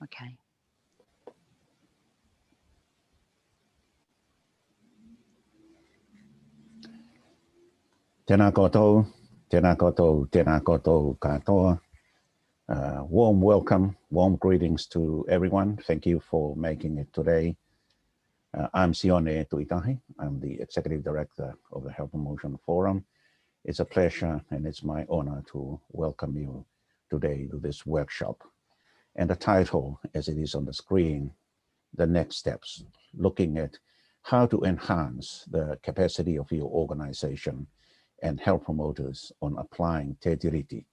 Okay. Tēnā koutou, tēnā koutou, tēnā koutou katoa. Warm welcome, warm greetings to everyone. Thank you for making it today. I'm Sione Tuitahi. I'm the Executive Director of the Health Promotion Forum. It's a pleasure and it's my honor to welcome you today to this workshop. And the title, as it is on the screen, The Next Steps, looking at how to enhance the capacity of your organization and health promoters on applying Te Tiriti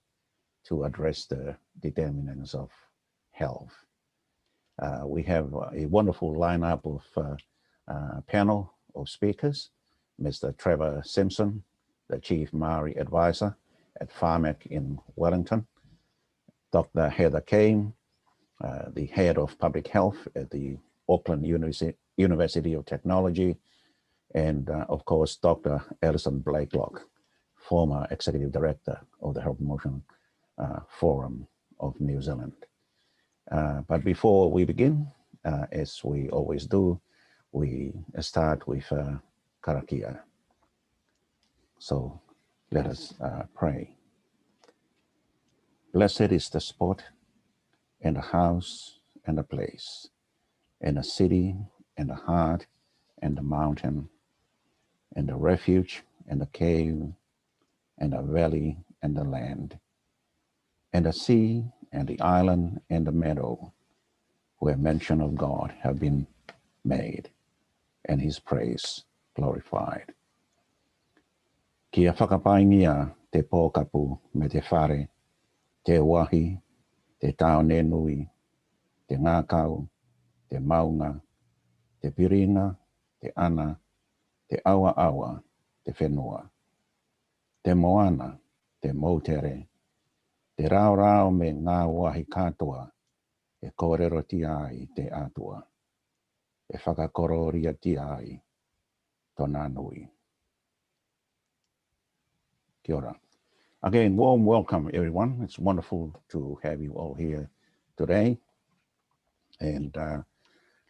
to address the determinants of health. We have a wonderful lineup of panel of speakers. Mr. Trevor Simpson, the Chief Maori Advisor at PHARMAC in Wellington. Dr. Heather Kane, the Head of Public Health at the Auckland University of Technology. And of course, Dr. Alison Blakelock, former Executive Director of the Health Promotion Forum of New Zealand. But before we begin, as we always do, we start with karakia. So let us pray. Blessed is the spot and the house and the place and the city and the heart and the mountain and the refuge and the cave and the valley and the land and the sea and the island and the meadow where mention of God have been made and his praise glorified. Kia whakapaingia te pōkapu me te whare, te wahi, te taone nui, te ngākau, te maunga, te piringa, te ana, te awa awa, te whenua, te moana, te moutere, te rao rao me ngā wahi katoa, e kōrero ti ai te atua, e whakakororia ti ai, tōna nui. Kia ora. Again, warm welcome everyone. It's wonderful to have you all here today. And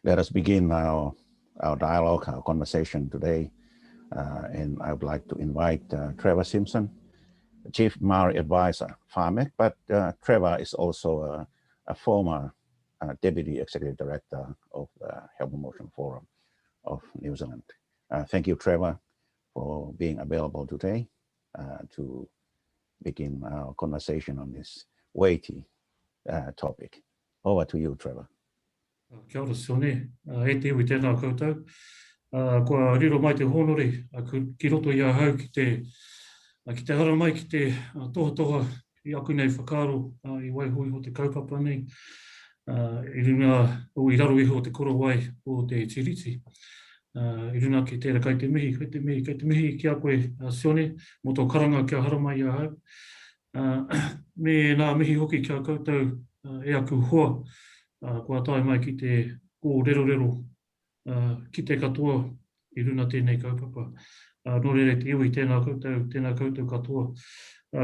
let us begin our dialogue, our conversation today. And I would like to invite Trevor Simpson, Chief Maori Advisor, PHARMAC, but Trevor is also a former Deputy Executive Director of the Health Promotion Forum of New Zealand. Thank you, Trevor, for being available today to begin our conversation on this weighty topic. Over to you, Trevor. Kia ora Sione, e te iwi tēnā koutou. Kua riro mai te honori, ki roto i a hau ki te hara mai ki te toha i aku nei whakaro i waihui o te kaupapa nei. I runa o i raro iho o te korowai o te tiriti. I runa ki tēra kai te mihi, kei te mihi ki a koe Sione, mo tō karanga kia hara mai i a hau. Me nā mihi hoki kia koutou e aku hoa, kua tae mai ki te kō rero ki te katoa i runa tēnei kaupapa. Nō rere te iwi tēnā koutou katoa.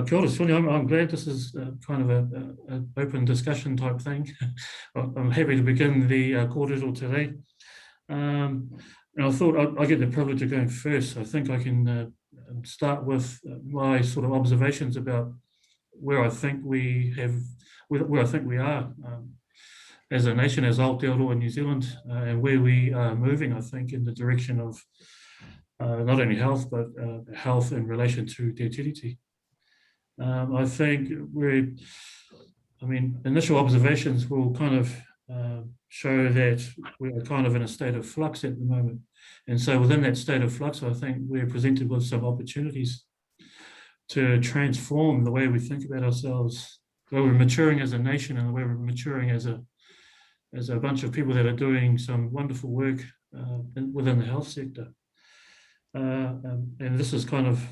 Kia ora, Sione, I'm glad this is kind of an open discussion type thing. I'm happy to begin the kōrero today. And I thought I get the privilege of going first. I think I can start with my sort of observations about where I think we are as a nation, as Aotearoa New Zealand, and where we are moving, I think, in the direction of not only health, but health in relation to Te Tiriti. I think initial observations will kind of show that we are kind of in a state of flux at the moment. And so within that state of flux, I think we're presented with some opportunities to transform the way we think about ourselves, the way we're maturing as a nation and the way we're maturing as a bunch of people that are doing some wonderful work within the health sector. And this is kind of,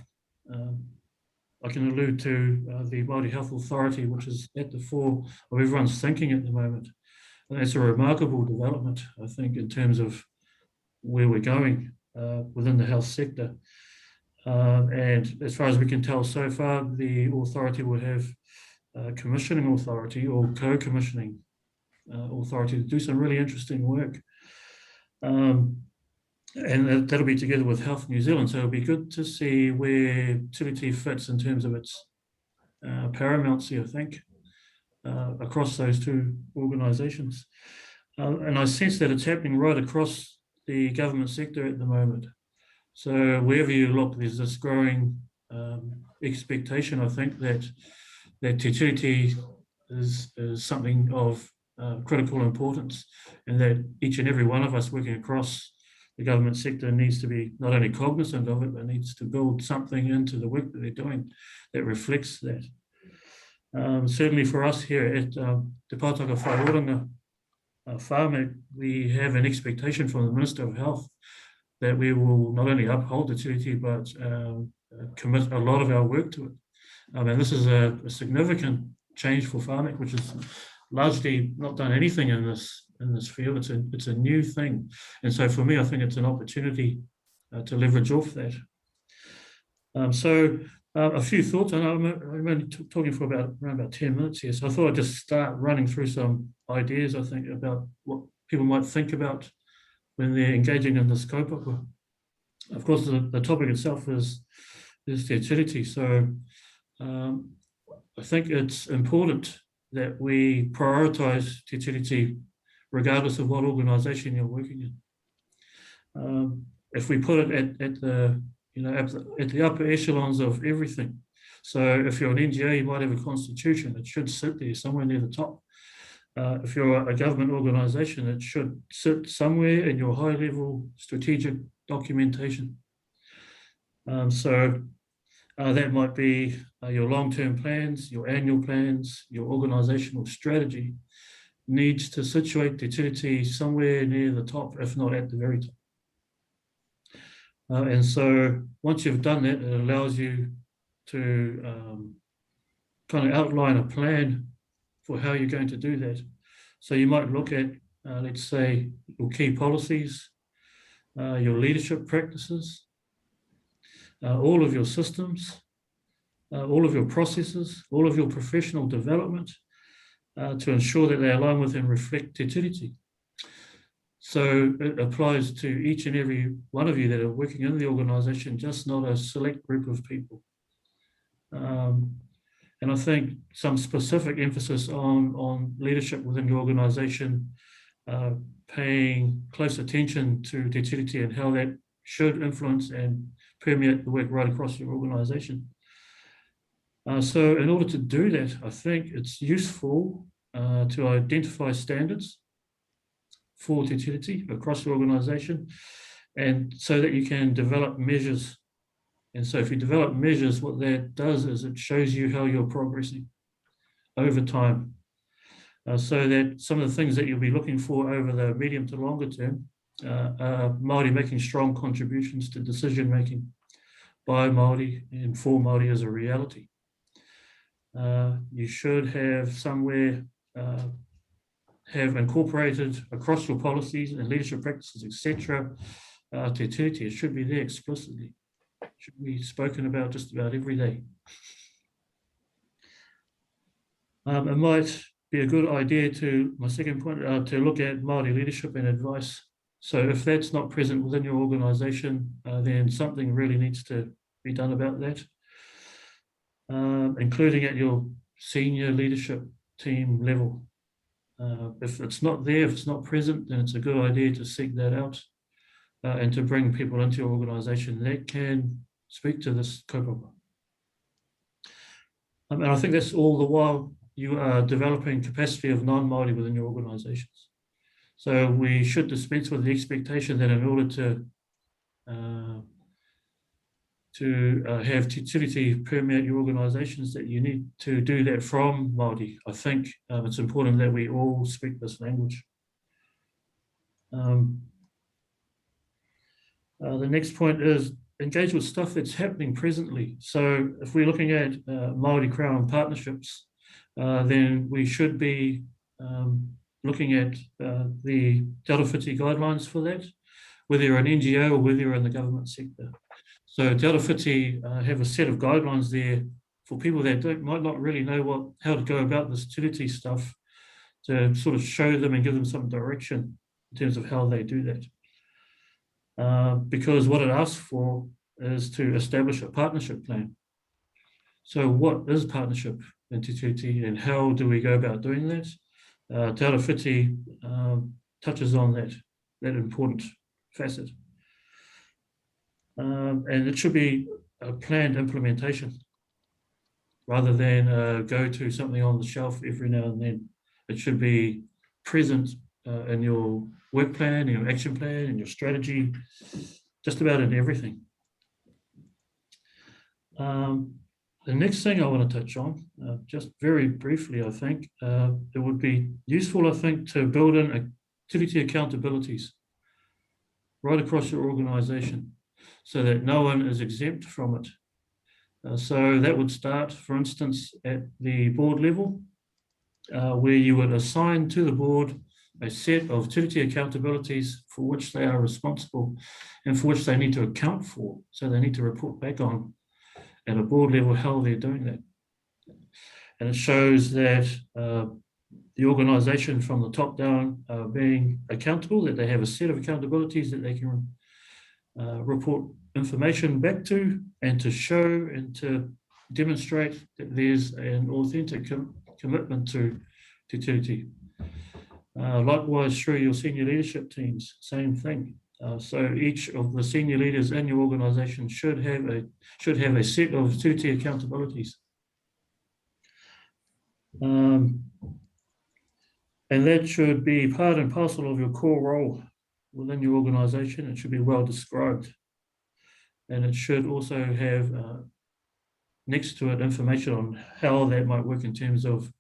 I can allude to the Maori Health Authority, which is at the fore of everyone's thinking at the moment. And it's a remarkable development, I think, in terms of where we're going within the health sector. And as far as we can tell so far, the authority will have commissioning authority or co-commissioning authority to do some really interesting work. And that'll be together with Health New Zealand. So it'll be good to see where Tiriti fits in terms of its paramountcy, I think, across those two organisations. And I sense that it's happening right across the government sector at the moment. So wherever you look, there's this growing expectation, I think, that Te Tiriti is something of critical importance, and that each and every one of us working across the government sector needs to be not only cognizant of it, but needs to build something into the work that they're doing that reflects that. Certainly for us here at Te Pātaka Whaioranga PHARMAC, we have an expectation from the Minister of Health that we will not only uphold the tiriti, but commit a lot of our work to it. And this is a significant change for PHARMAC, which has largely not done anything in this field. It's a new thing. And so for me, I think it's an opportunity to leverage off that. So a few thoughts. I know I'm only talking for around about 10 minutes here. So I thought I'd just start running through some ideas, I think, about what people might think about when they're engaging in this kaupapa. Of course, the topic itself is Te Tiriti. So I think it's important that we prioritise Te Tiriti regardless of what organisation you're working in. If we put it at the upper echelons of everything. So if you're an NGO, you might have a constitution. It should sit there somewhere near the top. If you're a government organisation, it should sit somewhere in your high-level strategic documentation. So that might be your long-term plans, your annual plans, your organisational strategy needs to situate Te Tiriti somewhere near the top, if not at the very top. And so once you've done that, it allows you to kind of outline a plan for how you're going to do that. So you might look at, let's say, your key policies, your leadership practices, all of your systems, all of your processes, all of your professional development to ensure that they align with and reflect Te Tiriti. So it applies to each and every one of you that are working in the organisation, just not a select group of people. And I think some specific emphasis on leadership within your organisation, paying close attention to Te Tiriti and how that should influence and permeate the work right across your organisation. So in order to do that, I think it's useful to identify standards for Te Tiriti across your organisation, and so that you can develop measures. And so if you develop measures, what that does is it shows you how you're progressing over time. So that some of the things that you'll be looking for over the medium to longer term are Māori making strong contributions to decision making by Māori and for Māori as a reality. You should have somewhere have incorporated across your policies and leadership practices, etc. Te Tiriti. It should be there explicitly. It should be spoken about just about every day. It might be a good idea to, my second point, to look at Māori leadership and advice. So if that's not present within your organisation, then something really needs to be done about that, including at your senior leadership team level. If it's not there, if it's not present, then it's a good idea to seek that out and to bring people into your organisation that can speak to this kaupapa. And I think that's all the while you are developing capacity of non-Māori within your organisations. So we should dispense with the expectation that in order to have Te Tiriti permeate your organisations, that you need to do that from Māori. I think it's important that we all speak this language. The next point is engage with stuff that's happening presently. So if we're looking at Māori Crown partnerships, then we should be looking at the Te Tiriti guidelines for that, whether you're an NGO or whether you're in the government sector. So Te Tiriti have a set of guidelines there for people that might not really know how to go about this tiriti stuff, to sort of show them and give them some direction in terms of how they do that. Because what it asks for is to establish a partnership plan. So what is partnership in Te Tiriti and how do we go about doing that? Te Tiriti touches on that important facet. And it should be a planned implementation rather than go to something on the shelf every now and then. It should be present in your work plan, in your action plan, in your strategy, just about in everything. The next thing I want to touch on, just very briefly, I think, it would be useful, I think, to build in activity accountabilities right across your organisation so that no one is exempt from it. So that would start, for instance, at the board level, where you would assign to the board a set of activity accountabilities for which they are responsible and for which they need to account for. So they need to report back on at a board level how they're doing that. And it shows that the organisation from the top down are being accountable, that they have a set of accountabilities that they can report information back to and to show and to demonstrate that there's an authentic commitment to Te Tiriti. Likewise, through your senior leadership teams, same thing. So each of the senior leaders in your organisation should have a set of Te Tiriti accountabilities. And that should be part and parcel of your core role within your organisation. It should be well described. And it should also have next to it information on how that might work in terms of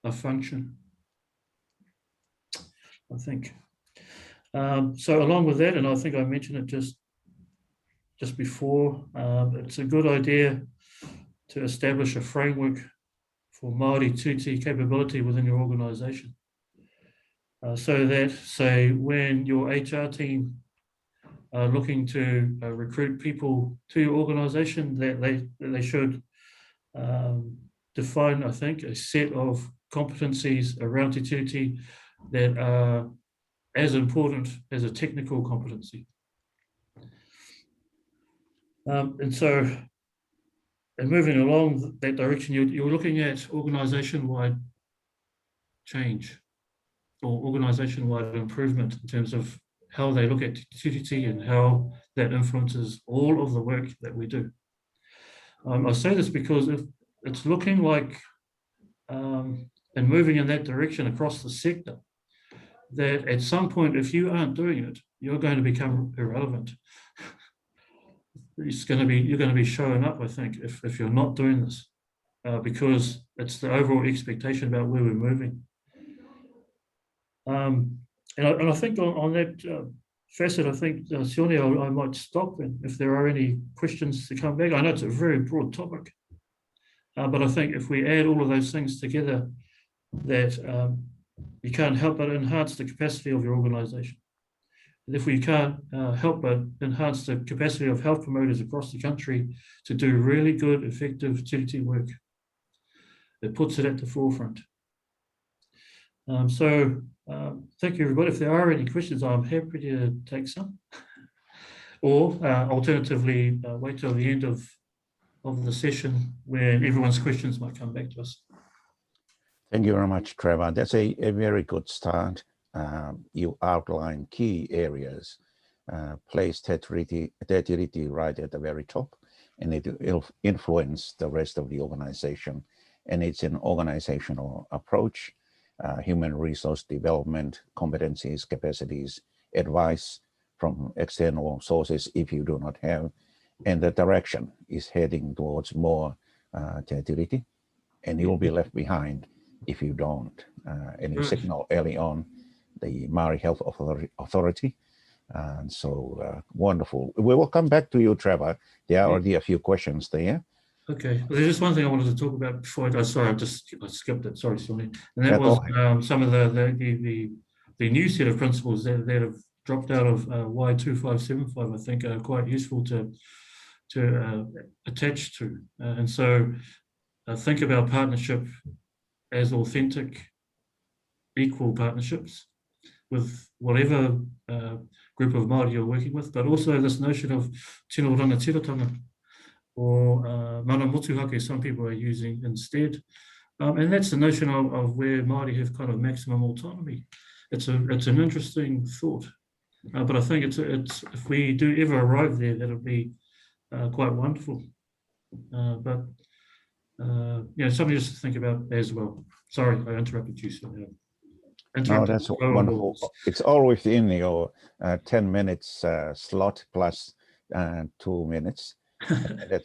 a function, I think. So along with that, and I think I mentioned it just before, it's a good idea to establish a framework for Maori Te Tiriti capability within your organisation. So that, say, when your HR team are looking to recruit people to your organisation, that they should define, I think, a set of competencies around Te Tiriti that are as important as a technical competency. And so, and moving along that direction, you're looking at organisation-wide change or organisation-wide improvement in terms of how they look at Te Tiriti and how that influences all of the work that we do. I say this because if it's looking like and moving in that direction across the sector, that at some point, if you aren't doing it, you're going to become irrelevant. You're going to be showing up, I think, if you're not doing this, because it's the overall expectation about where we're moving. And I think on that facet, I think, Sione, I might stop, and if there are any questions to come back. I know it's a very broad topic, but I think if we add all of those things together, that you can't help but enhance the capacity of your organisation. And if we can't help but enhance the capacity of health promoters across the country to do really good, effective Te Tiriti work, it puts it at the forefront. So thank you, everybody. If there are any questions, I'm happy to take some. Or alternatively, wait till the end of the session where everyone's questions might come back to us. Thank you very much, Trevor. That's a very good start. You outline key areas, place Te Tiriti right at the very top, and it will influence the rest of the organization. And it's an organizational approach, human resource development, competencies, capacities, advice from external sources if you do not have, and the direction is heading towards more Te Tiriti, and you'll be left behind if you don't. And you signal early on the Maori Health Authority. And so wonderful. We will come back to you, Trevor. There are already a few questions there. Okay. Well, there's just one thing I wanted to talk about before. Sorry, I skipped it. Sorry, Sonny. And that was some of the new set of principles that have dropped out of Y2575. I think are quite useful to attach to. And so think about partnership as authentic equal partnerships with whatever group of Maori you're working with, but also this notion of tino rangatiratanga, or mana motuhake some people are using instead. And that's the notion of where Māori have kind of maximum autonomy. It's an interesting thought, but I think it's if we do ever arrive there, that'll be quite wonderful. But something just to think about as well. Sorry, I interrupted you. So, no, that's wonderful. It's all within your 10 minutes slot plus 2 minutes.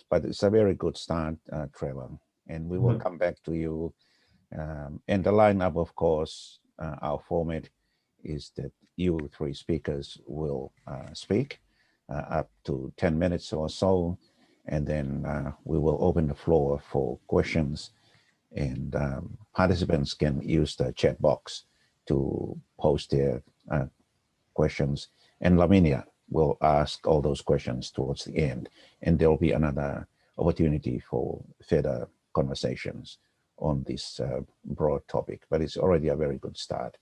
But it's a very good start, Trevor. And we will come back to you. And the lineup, of course, our format is that you three speakers will speak up to 10 minutes or so, and then we will open the floor for questions, and participants can use the chat box to post their questions, and Laminia will ask all those questions towards the end, and there will be another opportunity for further conversations on this broad topic, but it's already a very good start.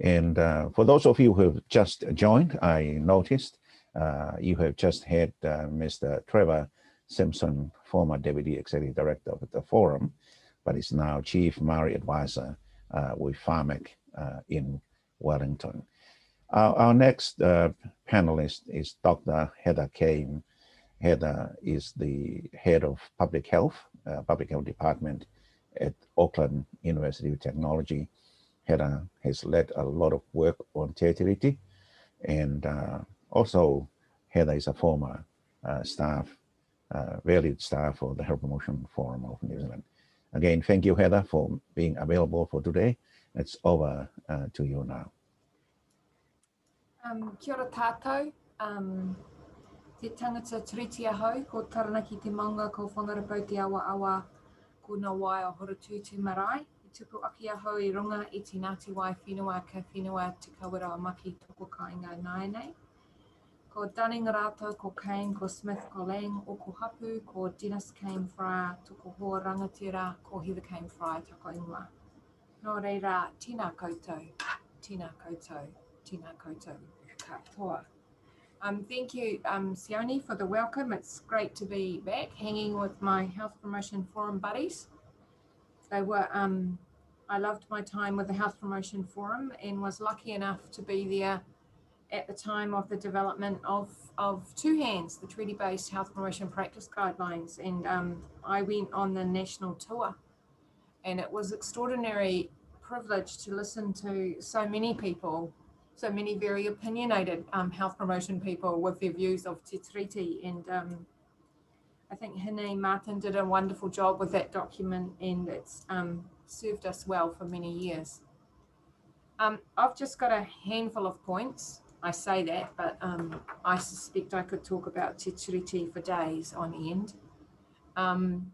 And for those of you who have just joined, I noticed you have just had Mr. Trevor Simpson, former Deputy Executive Director of the Forum, but is now Chief Maori Advisor with PHARMAC in Wellington. Our next panelist is Dr. Heather Kane. Heather is the head of Public Health Department at Auckland University of Technology. Heather has led a lot of work on Te Tiriti, and also Heather is a former valued staff for the Health Promotion Forum of New Zealand. Again, thank you, Heather, for being available for today. It's over to you now. Kia ora tātou. Te tangata tiriti ahau, ko taranaki te maunga, ko whangarapau te awa, ko ngā wai o horatū te marae. I tupu aki ahau I runga I te Ngāti Wai whenua ka whenua te kawara o maki toko kāinga nāenei. Ko Dunning rātou, ko Kane, ko Smith, ko Lang, o ko hapu, ko Dennis Came-Friar, toko hoa rangatira, ko Heather Kane-Friar, tako ingoa. Nō reira, tēnā koutou, tēnā koutou, tēnā koutou, katoa. Thank you, Sione, for the welcome. It's great to be back hanging with my Health Promotion Forum buddies. They were, I loved my time with the Health Promotion Forum and was lucky enough to be there at the time of the development of Two Hands, the treaty-based health promotion practice guidelines. And I went on the national tour, and it was extraordinary privilege to listen to so many people, so many very opinionated health promotion people with their views of Te Tiriti. And I think Hine Martin did a wonderful job with that document, and it's served us well for many years. I've just got a handful of points. I say that, but I suspect I could talk about Te Tiriti for days on end. I'm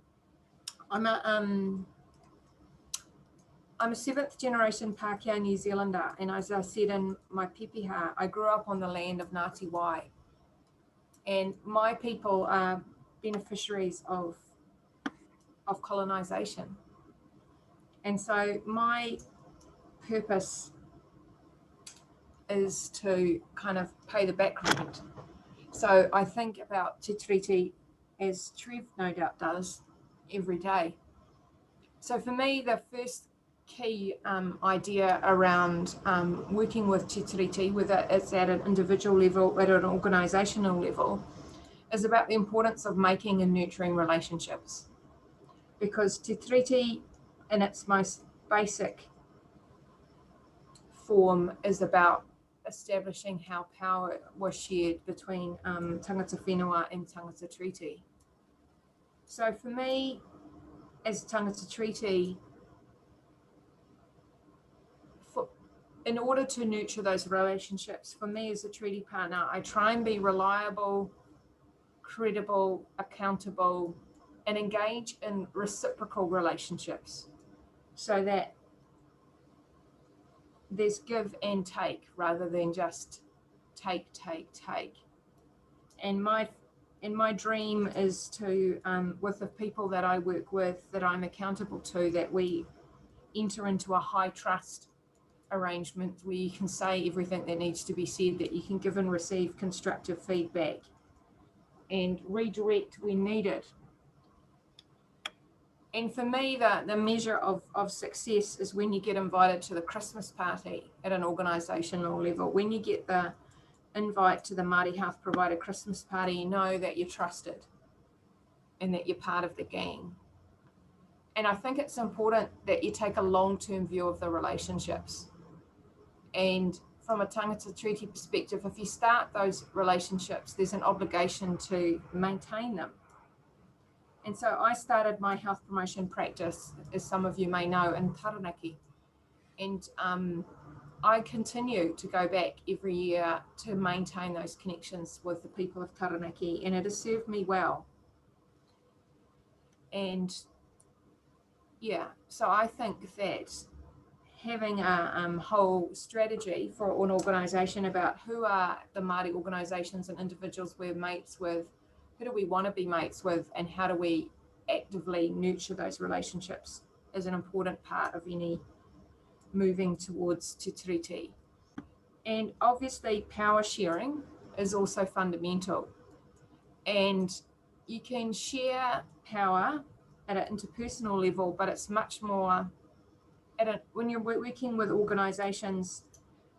a seventh generation Pākehā New Zealander, and as I said in my pepeha, I grew up on the land of Ngāti Wai, and my people are beneficiaries of colonisation. And so my purpose is to kind of pay the back rent. So I think about Te Tiriti, as Trev no doubt does, every day. So for me, the first key idea around working with Te Tiriti, whether it's at an individual level or at an organisational level, is about the importance of making and nurturing relationships. Because Te Tiriti, in its most basic form, is about establishing how power was shared between tangata whenua and tangata treaty. So for me, as tangata treaty, in order to nurture those relationships, for me as a treaty partner, I try and be reliable, credible, accountable, and engage in reciprocal relationships so that there's give and take rather than just take. And my dream is to, with the people that I work with, that I'm accountable to, that we enter into a high trust arrangement where you can say everything that needs to be said, that you can give and receive constructive feedback and redirect when needed. And for me, the measure of success is when you get invited to the Christmas party at an organisational level. When you get the invite to the Māori Health Provider Christmas party, you know that you're trusted and that you're part of the gang. And I think it's important that you take a long-term view of the relationships. And from a tangata treaty perspective, if you start those relationships, there's an obligation to maintain them. And so I started my health promotion practice, as some of you may know, in Taranaki. And I continue to go back every year to maintain those connections with the people of Taranaki, and it has served me well. And yeah, so I think that having a whole strategy for an organisation about who are the Māori organisations and individuals we're mates with, who do we want to be mates with, and how do we actively nurture those relationships is an important part of any moving towards Te Tiriti. And obviously power sharing is also fundamental. And you can share power at an interpersonal level, but it's much more when you're working with organisations,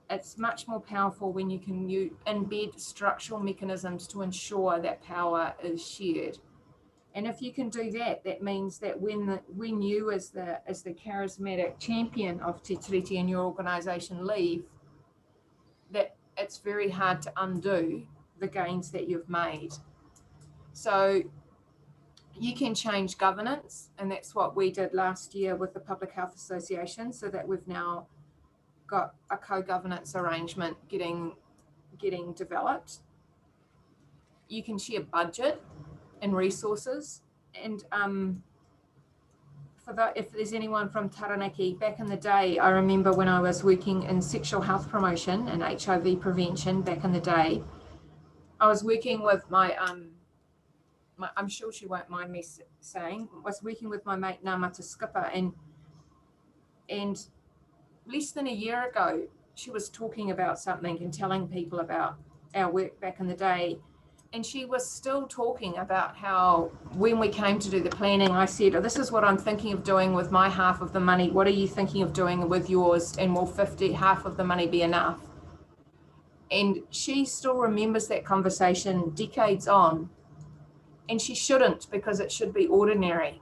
it's much more powerful when you can embed structural mechanisms to ensure that power is shared. And if you can do that, that means that when you as the charismatic champion of Te Tiriti in your organisation leave, that it's very hard to undo the gains that you've made. So you can change governance, and that's what we did last year with the Public Health Association, so that we've now got a co-governance arrangement getting developed. You can share budget and resources, and if there's anyone from Taranaki, back in the day, I remember when I was working in sexual health promotion and HIV prevention back in the day, I was working with my I'm sure she won't mind me saying, was working with my mate Ngāmata Skipper, and less than a year ago, she was talking about something and telling people about our work back in the day. And she was still talking about how when we came to do the planning, I said, oh, this is what I'm thinking of doing with my half of the money. What are you thinking of doing with yours? And will half of the money be enough? And she still remembers that conversation decades on. And she shouldn't, because it should be ordinary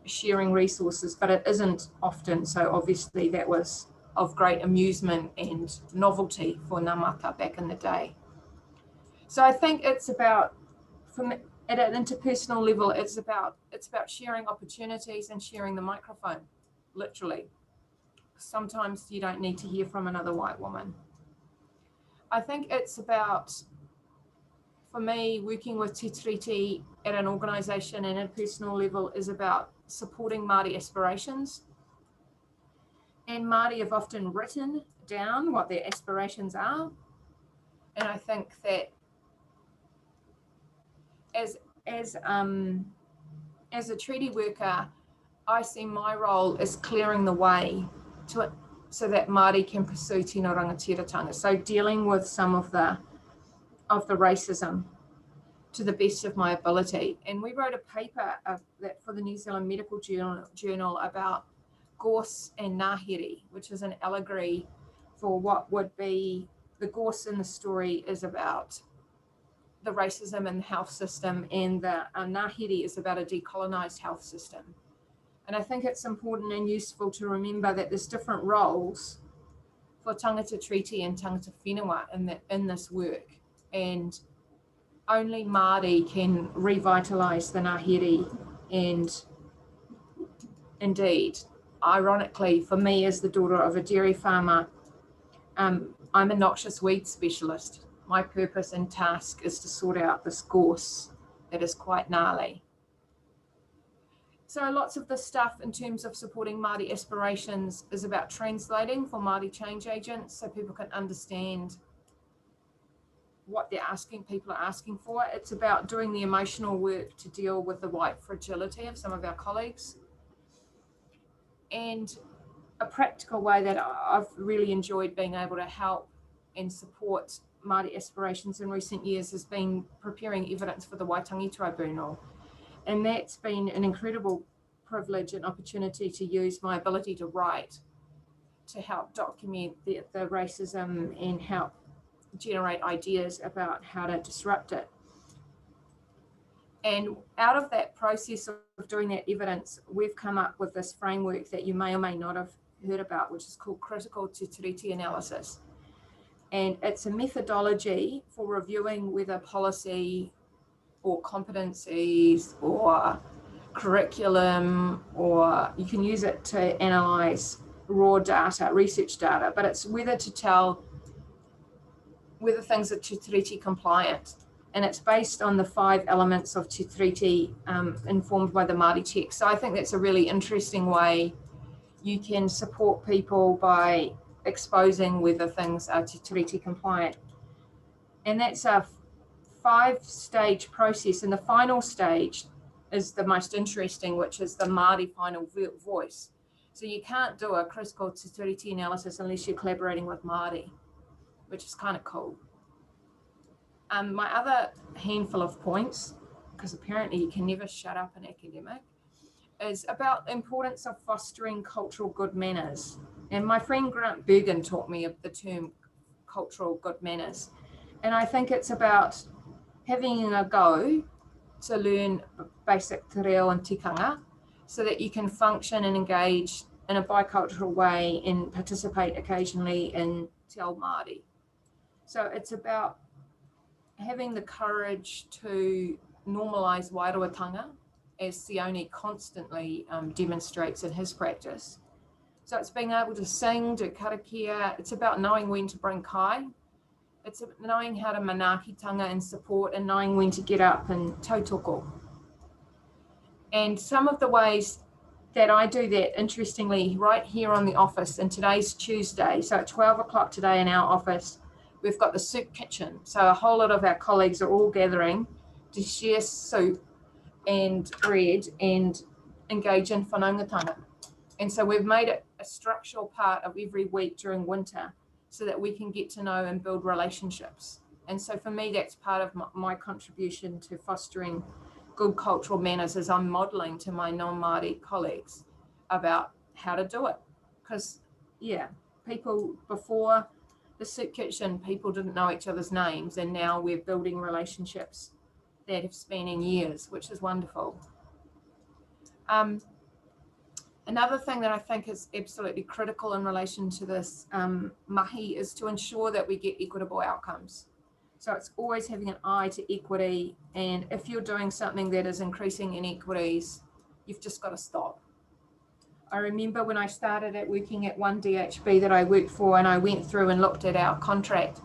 sharing resources, but it isn't often. So obviously that was of great amusement and novelty for Ngāmata back in the day. So I think it's about, at an interpersonal level, it's about sharing opportunities and sharing the microphone, literally. Sometimes you don't need to hear from another white woman. I think it's about, for me, working with Te Tiriti at an organisation and at a personal level is about supporting Māori aspirations. And Māori have often written down what their aspirations are. And I think that as a treaty worker, I see my role as clearing the way to it so that Māori can pursue tino rangatiratanga. So dealing with some of the racism to the best of my ability. And we wrote a paper that for the New Zealand Medical Journal about gorse and ngāhere, which is an allegory for what would be the gorse in the story is about the racism in the health system, and the ngāhere is about a decolonised health system. And I think it's important and useful to remember that there's different roles for tangata treaty and tangata whenua in this work. And only Māori can revitalise the ngāhere. And indeed, ironically, for me as the daughter of a dairy farmer, I'm a noxious weed specialist. My purpose and task is to sort out this gorse that is quite gnarly. So lots of the stuff in terms of supporting Māori aspirations is about translating for Māori change agents so people can understand what people are asking for. It's about doing the emotional work to deal with the white fragility of some of our colleagues. And a practical way that I've really enjoyed being able to help and support Māori aspirations in recent years has been preparing evidence for the Waitangi Tribunal. And that's been an incredible privilege and opportunity to use my ability to write to help document the racism and help generate ideas about how to disrupt it. And out of that process of doing that evidence, we've come up with this framework that you may or may not have heard about, which is called critical Te Tiriti analysis. And it's a methodology for reviewing whether policy or competencies or curriculum, or you can use it to analyze raw data, research data, but it's whether to tell whether things are Te Tiriti compliant. And it's based on the 5 elements of Te Tiriti informed by the Māori text. So I think that's a really interesting way you can support people by exposing whether things are Te Tiriti compliant. And that's a 5-stage process. And the final stage is the most interesting, which is the Māori final voice. So you can't do a critical Te Tiriti analysis unless you're collaborating with Māori, which is kind of cool. My other handful of points, because apparently you can never shut up an academic, is about the importance of fostering cultural good manners. And my friend Grant Bergen taught me of the term cultural good manners. And I think it's about having a go to learn basic te reo and tikanga so that you can function and engage in a bicultural way and participate occasionally in Te Ao Māori. So it's about having the courage to normalise wairoatanga, as Sione constantly demonstrates in his practice. So it's being able to sing, do karakia. It's about knowing when to bring kai. It's knowing how to manaakitanga and support, and knowing when to get up and tautoko. And some of the ways that I do that, interestingly, right here on the office, and today's Tuesday, so at 12 o'clock today in our office, we've got the soup kitchen. So a whole lot of our colleagues are all gathering to share soup and bread and engage in whanaungatanga. And so we've made it a structural part of every week during winter so that we can get to know and build relationships. And so for me, that's part of my contribution to fostering good cultural manners, as I'm modeling to my non-Māori colleagues about how to do it. Because, yeah, people before the soup kitchen, people didn't know each other's names, and now we're building relationships that have spanning years, which is wonderful. Another thing that I think is absolutely critical in relation to this mahi is to ensure that we get equitable outcomes. So it's always having an eye to equity, and if you're doing something that is increasing inequities, you've just got to stop. I remember when I started working at one DHB that I worked for, and I went through and looked at our contract,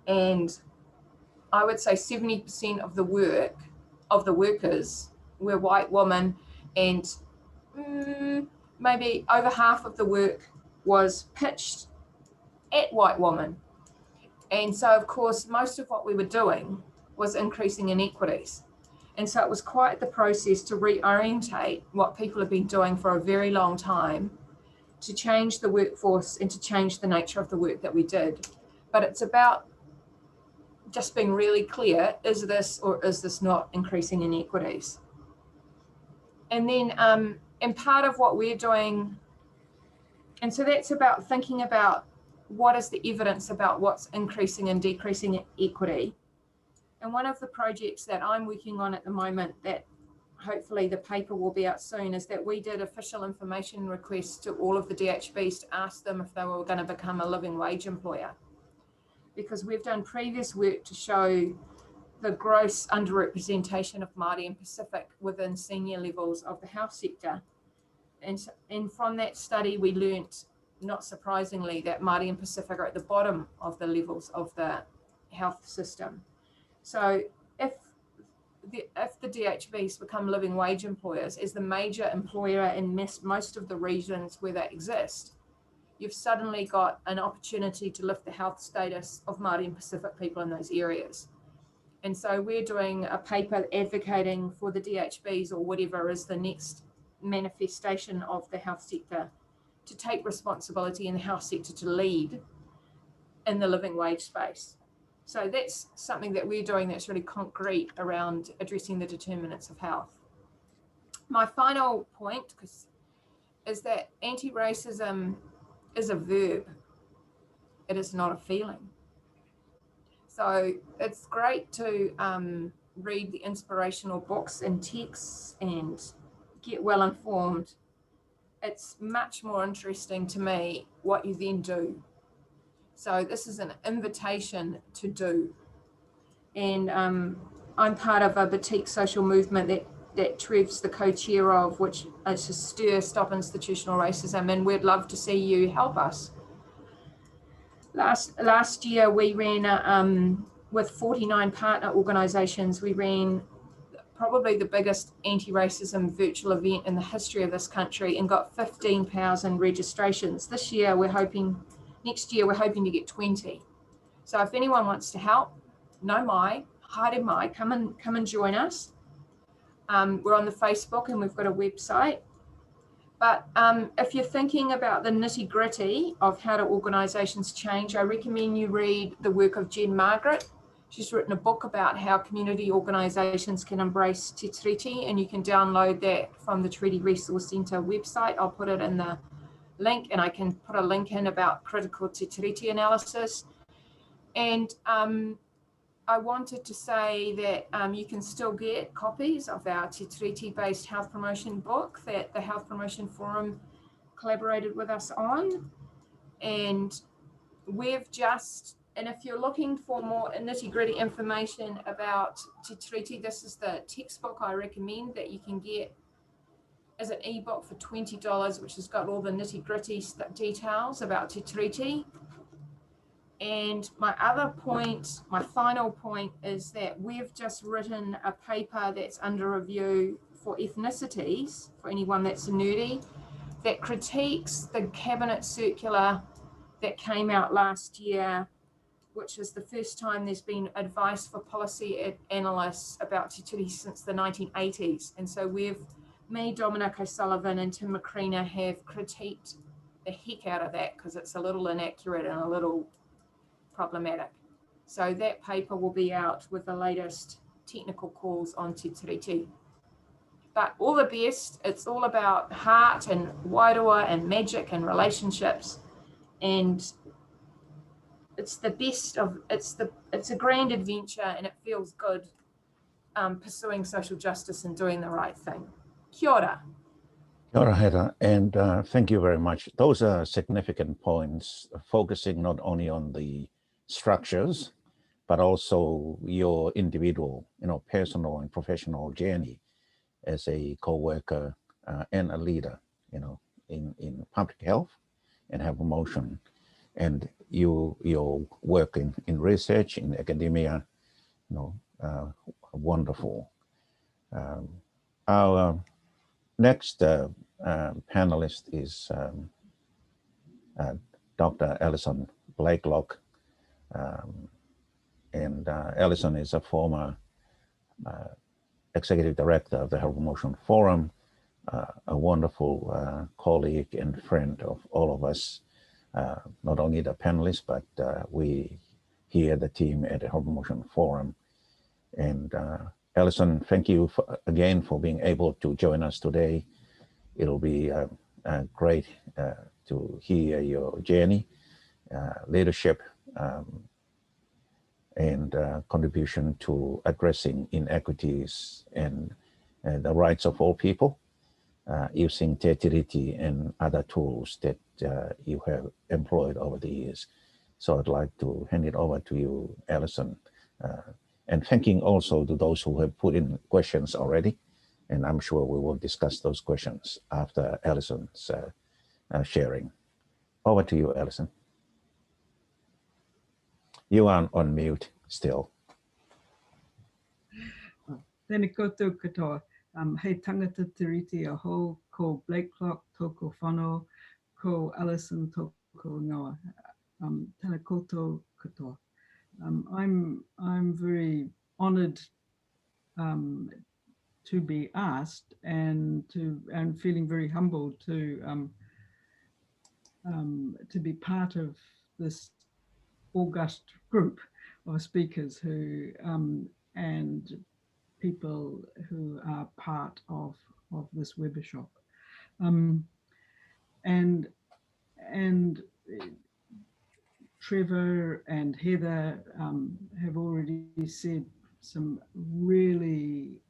and I would say 70% of the work of the workers were white women, and maybe over half of the work was pitched at white women. And so, of course, most of what we were doing was increasing inequities. And so it was quite the process to reorientate what people have been doing for a very long time to change the workforce and to change the nature of the work that we did. But it's about just being really clear, is this or is this not increasing inequities? And then, and part of what we're doing, and so that's about thinking about what is the evidence about what's increasing and decreasing equity. And one of the projects that I'm working on at the moment, that hopefully the paper will be out soon, is that we did official information requests to all of the DHBs to ask them if they were going to become a living wage employer. Because we've done previous work to show the gross underrepresentation of Māori and Pacific within senior levels of the health sector. And from that study, we learnt, not surprisingly, that Māori and Pacific are at the bottom of the levels of the health system. So if the DHBs become living wage employers as the major employer in most of the regions where they exist, you've suddenly got an opportunity to lift the health status of Māori and Pacific people in those areas. And so we're doing a paper advocating for the DHBs, or whatever is the next manifestation of the health sector, to take responsibility in the health sector to lead in the living wage space. So that's something that we're doing that's really concrete around addressing the determinants of health. My final point is that anti-racism is a verb. It is not a feeling. So it's great to read the inspirational books and texts and get well informed. It's much more interesting to me what you then do. So this is an invitation to do. And I'm part of a boutique social movement that Trev's the co-chair of, which is to stir, stop institutional racism, and we'd love to see you help us. Last year we ran, with 49 partner organisations, we ran probably the biggest anti-racism virtual event in the history of this country and got 15,000 registrations. Next year we're hoping to get 20. So if anyone wants to help, no mai, haere mai, come and join us. We're on the Facebook and we've got a website. But if you're thinking about the nitty gritty of how do organisations change, I recommend you read the work of Jen Margaret. She's written a book about how community organisations can embrace Te Tiriti, and you can download that from the Treaty Resource Centre website. I'll put it in the link, and I can put a link in about critical Te Tiriti analysis. And I wanted to say that you can still get copies of our Te Tiriti-based health promotion book that the Health Promotion Forum collaborated with us on. And if you're looking for more nitty-gritty information about Te Tiriti, this is the textbook I recommend that you can get as an ebook for $20, which has got all the nitty-gritty details about Te Tiriti. And my final point is that we've just written a paper that's under review for ethnicities, for anyone that's nerdy, that critiques the Cabinet circular that came out last year, which is the first time there's been advice for policy analysts about Te Tiriti since the 1980s. And so me, Dominic O'Sullivan and Tim McCreena have critiqued the heck out of that because it's a little inaccurate and a little problematic. So that paper will be out with the latest technical calls on Te Tiriti. But all the best, it's all about heart and wairua and magic and relationships. And it's the best of, it's a grand adventure, and it feels good pursuing social justice and doing the right thing. Kia ora. Kia ora, Heather, and thank you very much. Those are significant points, focusing not only on the structures, but also your individual, personal and professional journey as a co-worker and a leader, in public health and health promotion, and your work in research, in academia, wonderful. Our next panelist is Dr. Alison Blakelock. And Alison is a former executive director of the Health Promotion Forum, a wonderful colleague and friend of all of us, not only the panelists, but we here, the team at the Health Promotion Forum. And Alison, thank you again for being able to join us today. It'll be great to hear your journey, leadership, and contribution to addressing inequities and the rights of all people, using Te Tiriti and other tools that you have employed over the years. So I'd like to hand it over to you, Alison, and thanking also to those who have put in questions already. And I'm sure we will discuss those questions after Alison's sharing. Over to you, Alison. You are on mute still. Tēnā koutou katoa. Hei tangata tiriti aho, ko Blakelock, tōko whanau, ko Alison, tōko ingoa. Tēnā koutou katoa. I'm very honoured to be asked and feeling very humbled to to be part of this august group of speakers who and people who are part of this webishop. And Trevor and Heather have already said some really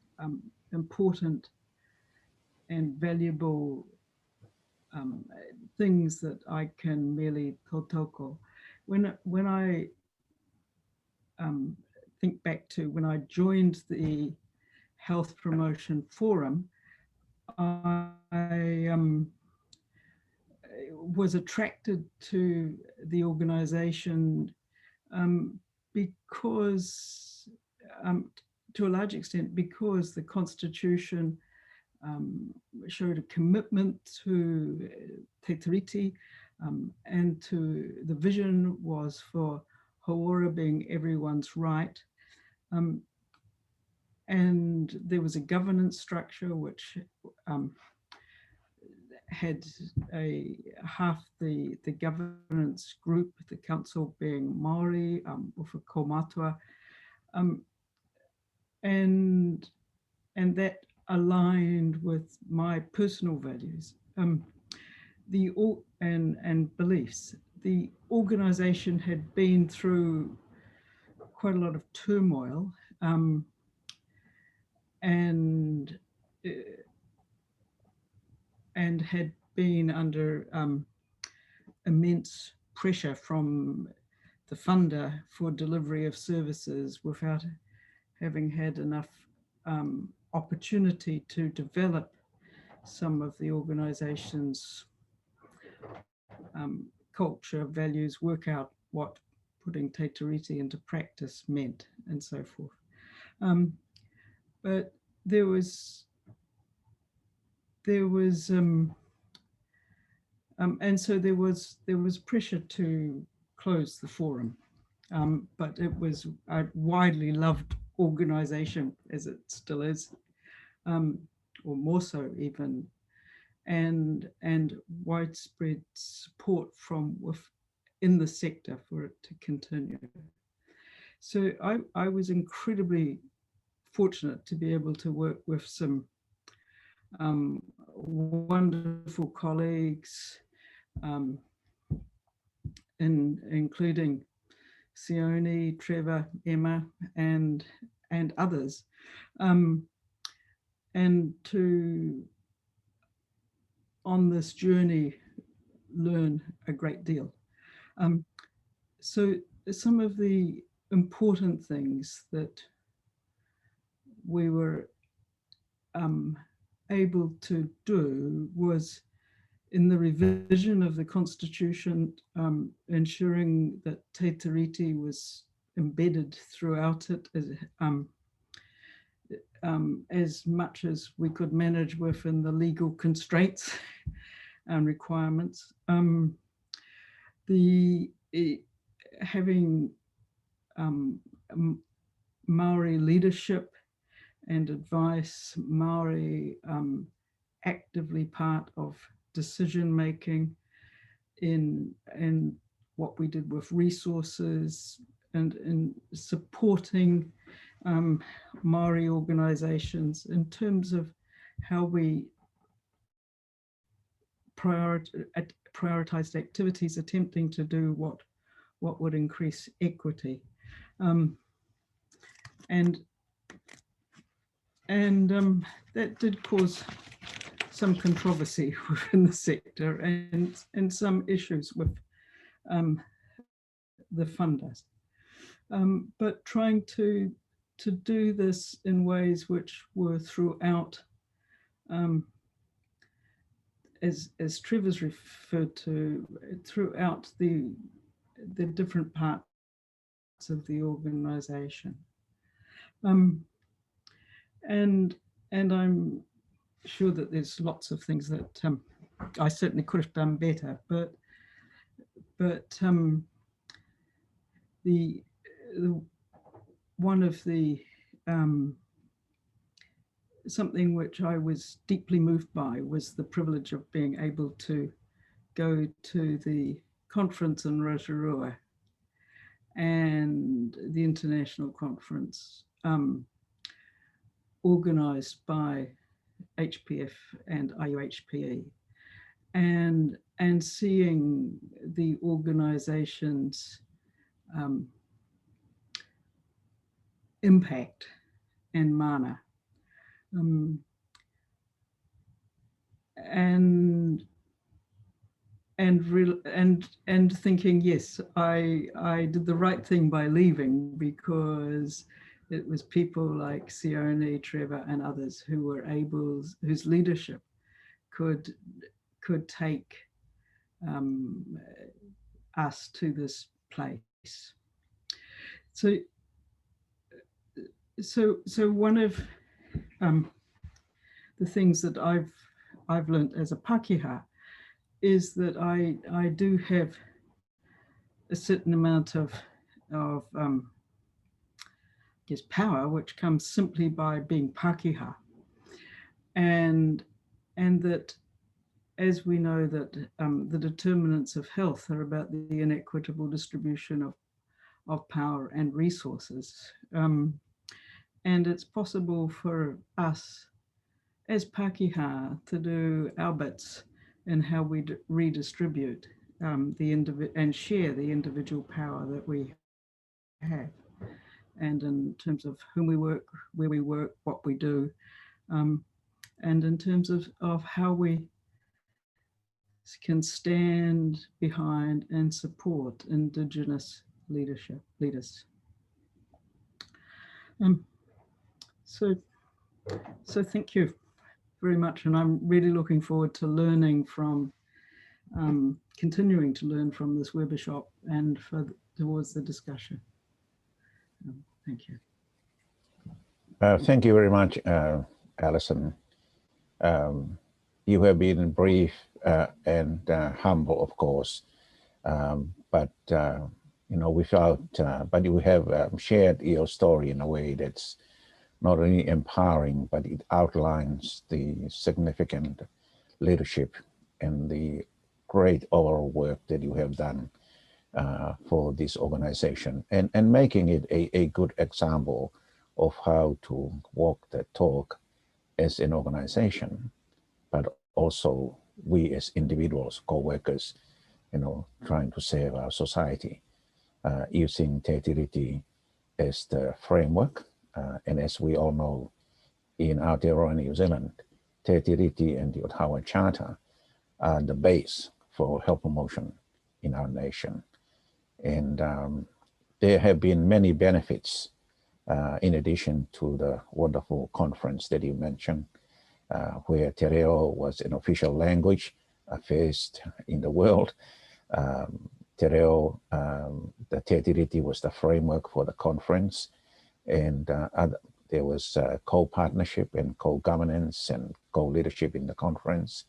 important and valuable things that I can merely tautoko. When I think back to when I joined the Health Promotion Forum, I was attracted to the organisation because, to a large extent, because the Constitution showed a commitment to Te Tiriti, and to the vision was for Hauora being everyone's right. And there was a governance structure which had half the governance group, the council being Maori, with a komatua, and that aligned with my personal values and beliefs. The organisation had been through quite a lot of turmoil, and had been under immense pressure from the funder for delivery of services without having had enough opportunity to develop some of the organisation's culture, values, work out what putting Te Tiriti into practice meant, and so forth. But there was and so there was pressure to close the forum, but it was a widely loved organisation, as it still is, or more so even, and widespread support from within the sector for it to continue. So I was incredibly fortunate to be able to work with some wonderful colleagues, including Sione, Trevor, Emma, and others, and to, on this journey, learn a great deal. So some of the important things that we were able to do was, in the revision of the Constitution, ensuring that Te Tiriti was embedded throughout it as much as we could manage within the legal constraints and requirements. Having Maori leadership and advice, Maori actively part of decision making in what we did with resources, and in supporting Maori organisations in terms of how we prioritised activities attempting to do what would increase equity, and that did cause some controversy within the sector and some issues with the funders, but trying to do this in ways which were throughout, as Trevor's referred to, throughout the different parts of the organisation, and I'm sure that there's lots of things that I certainly could have done better, but the one of the something which I was deeply moved by was the privilege of being able to go to the conference in Rotorua and the international conference organised by HPF and IUHPE, and seeing the organisation's impact and mana, and thinking, yes, I did the right thing by leaving, because it was people like Sione, Trevor, and others who were able, whose leadership could take us to this place. So one of the things that I've learned as a Pākehā is that I do have a certain amount of I guess power, which comes simply by being Pākehā, and that, as we know, that the determinants of health are about the inequitable distribution of power and resources, and it's possible for us as Pākehā to do our bits in how we redistribute and share the individual power that we have, and in terms of whom we work, where we work, what we do, and in terms of how we can stand behind and support Indigenous leaders. So thank you very much, and I'm really looking forward to learning from, continuing to learn from this webishop and towards the discussion. Thank you. Thank you very much, Alison. You have been brief and humble, of course, but you know, but you have shared your story in a way that's not only empowering, but it outlines the significant leadership and the great overall work that you have done for this organization, and making it a good example of how to walk the talk as an organization, but also we as individuals, co-workers, you know, trying to save our society, using Te Tiriti as the framework. And as we all know, in Aotearoa New Zealand, Te Tiriti and the Ottawa Charter are the base for health promotion in our nation. And there have been many benefits in addition to the wonderful conference that you mentioned, where Te Reo was an official language, first in the world. Te Reo, the Te Tiriti was the framework for the conference, and there was co-partnership and co-governance and co-leadership in the conference,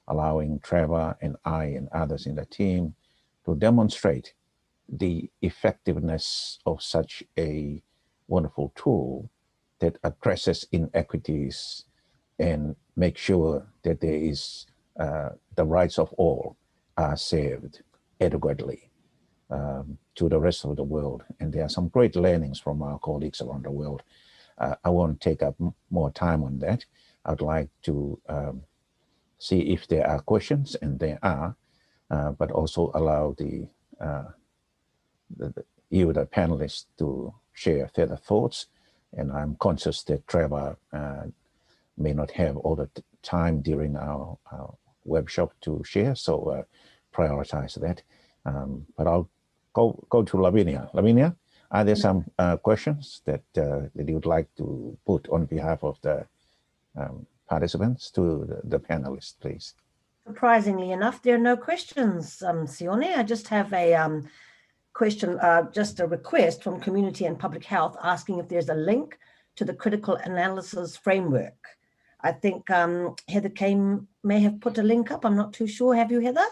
allowing Trevor and I and others in the team to demonstrate the effectiveness of such a wonderful tool that addresses inequities and make sure that there is the rights of all are saved adequately to the rest of the world. And there are some great learnings from our colleagues around the world. I won't take up more time on that. I'd like to see if there are questions, and there are, but also allow you, the panelists, to share further thoughts. And I'm conscious that Trevor may not have all the time during our workshop to share, so prioritize that. But I'll go to Lavinia. Lavinia, are there some questions that you would like to put on behalf of the participants to the panelists, please? Surprisingly enough, there are no questions, Sione. I just have a question, just a request from Community and Public Health asking if there's a link to the critical analysis framework. I think Heather Kane may have put a link up. I'm not too sure. Have you, Heather?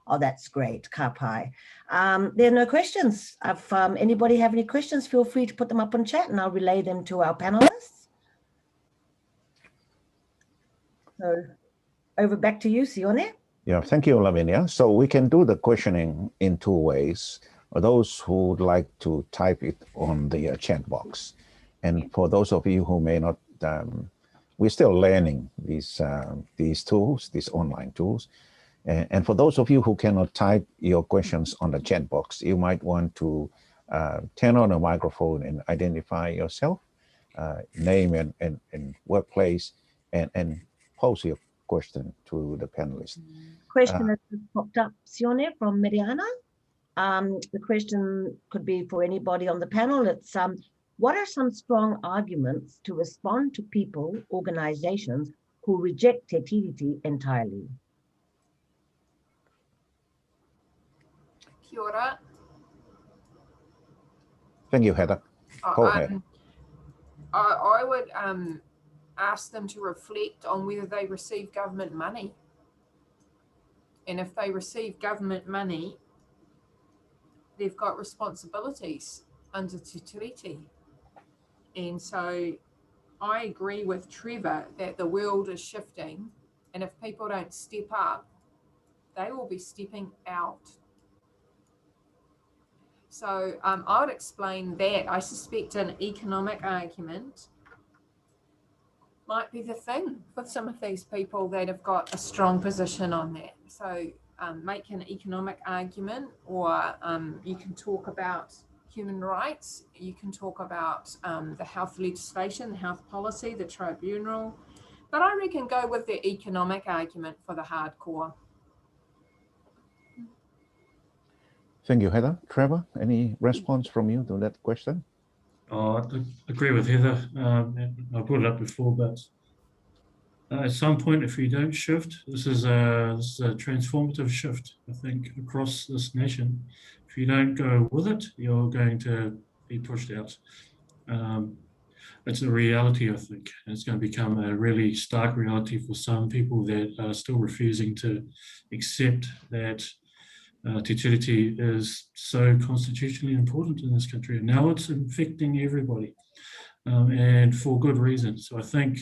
Oh, that's great. Ka pai. There are no questions. If anybody have any questions, feel free to put them up on chat and I'll relay them to our panelists. So over back to you, Sione. Yeah, thank you, Lavinia. So we can do the questioning in two ways. Those who would like to type it on the chat box. And for those of you who may not, we're still learning these tools, these online tools. And for those of you who cannot type your questions on the chat box, you might want to turn on a microphone and identify yourself, name and workplace, and pose your question to the panelists. Question that just popped up, Sione, from Mariana. The question could be for anybody on the panel. It's what are some strong arguments to respond to people, organizations who reject Te Tiriti entirely? Kia ora. Thank you, Heather. Go ahead. I would ask them to reflect on whether they receive government money. And if they receive government money, they've got responsibilities under Te Tiriti. And so I agree with Trevor that the world is shifting, and if people don't step up, they will be stepping out. So I would explain that. I suspect an economic argument might be the thing with some of these people that have got a strong position on that. So make an economic argument, or you can talk about human rights, you can talk about the health legislation, the health policy, the tribunal, but I reckon go with the economic argument for the hardcore. Thank you, Heather. Trevor, any response from you to that question? I agree with Heather. I brought it up before, but at some point, if we don't shift, this is a transformative shift, I think, across this nation. If you don't go with it, you're going to be pushed out. It's a reality, I think. It's going to become a really stark reality for some people that are still refusing to accept that Te Tiriti is so constitutionally important in this country. And now it's infecting everybody, and for good reason. So I think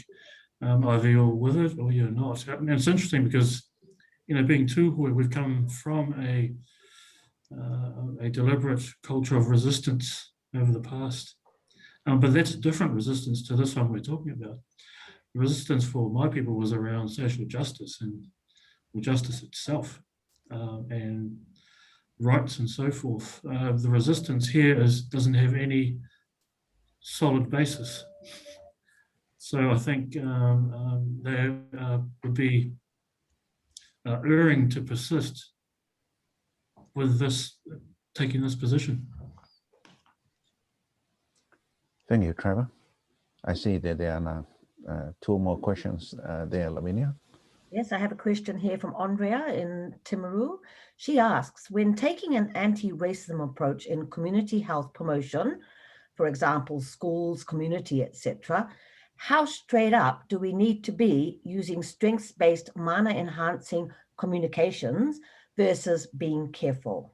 either you're with it or you're not. And it's interesting because, you know, being tūhoe, we've come from a deliberate culture of resistance over the past. But that's a different resistance to this one we're talking about. Resistance for my people was around social justice and justice itself, and rights and so forth. The resistance here doesn't have any solid basis. So I think they would be erring to persist with this, taking this position. Thank you, Trevor. I see that there are now two more questions there, Lavinia. Yes, I have a question here from Andrea in Timaru. She asks, when taking an anti-racism approach in community health promotion, for example, schools, community, etc., how straight up do we need to be using strengths-based mana-enhancing communications versus being careful?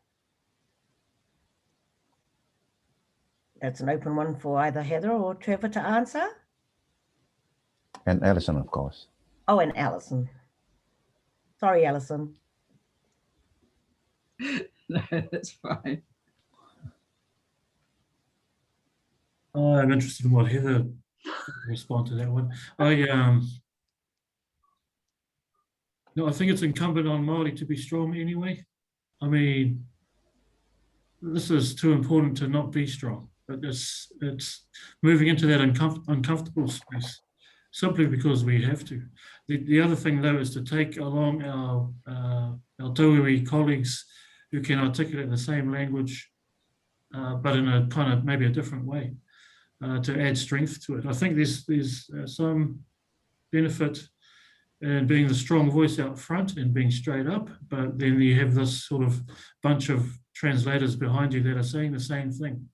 That's an open one for either Heather or Trevor to answer. And Alison, of course. Oh, and Alison. Sorry, Alison. No, that's fine. I'm interested in what Heather respond to that one. No, I think it's incumbent on Maori to be strong anyway. I mean, this is too important to not be strong. But it's moving into that uncomfortable space simply because we have to. The other thing, though, is to take along our tauiwi colleagues who can articulate the same language, but in a kind of maybe a different way, to add strength to it. I think there's some benefit in being the strong voice out front and being straight up, but then you have this sort of bunch of translators behind you that are saying the same thing.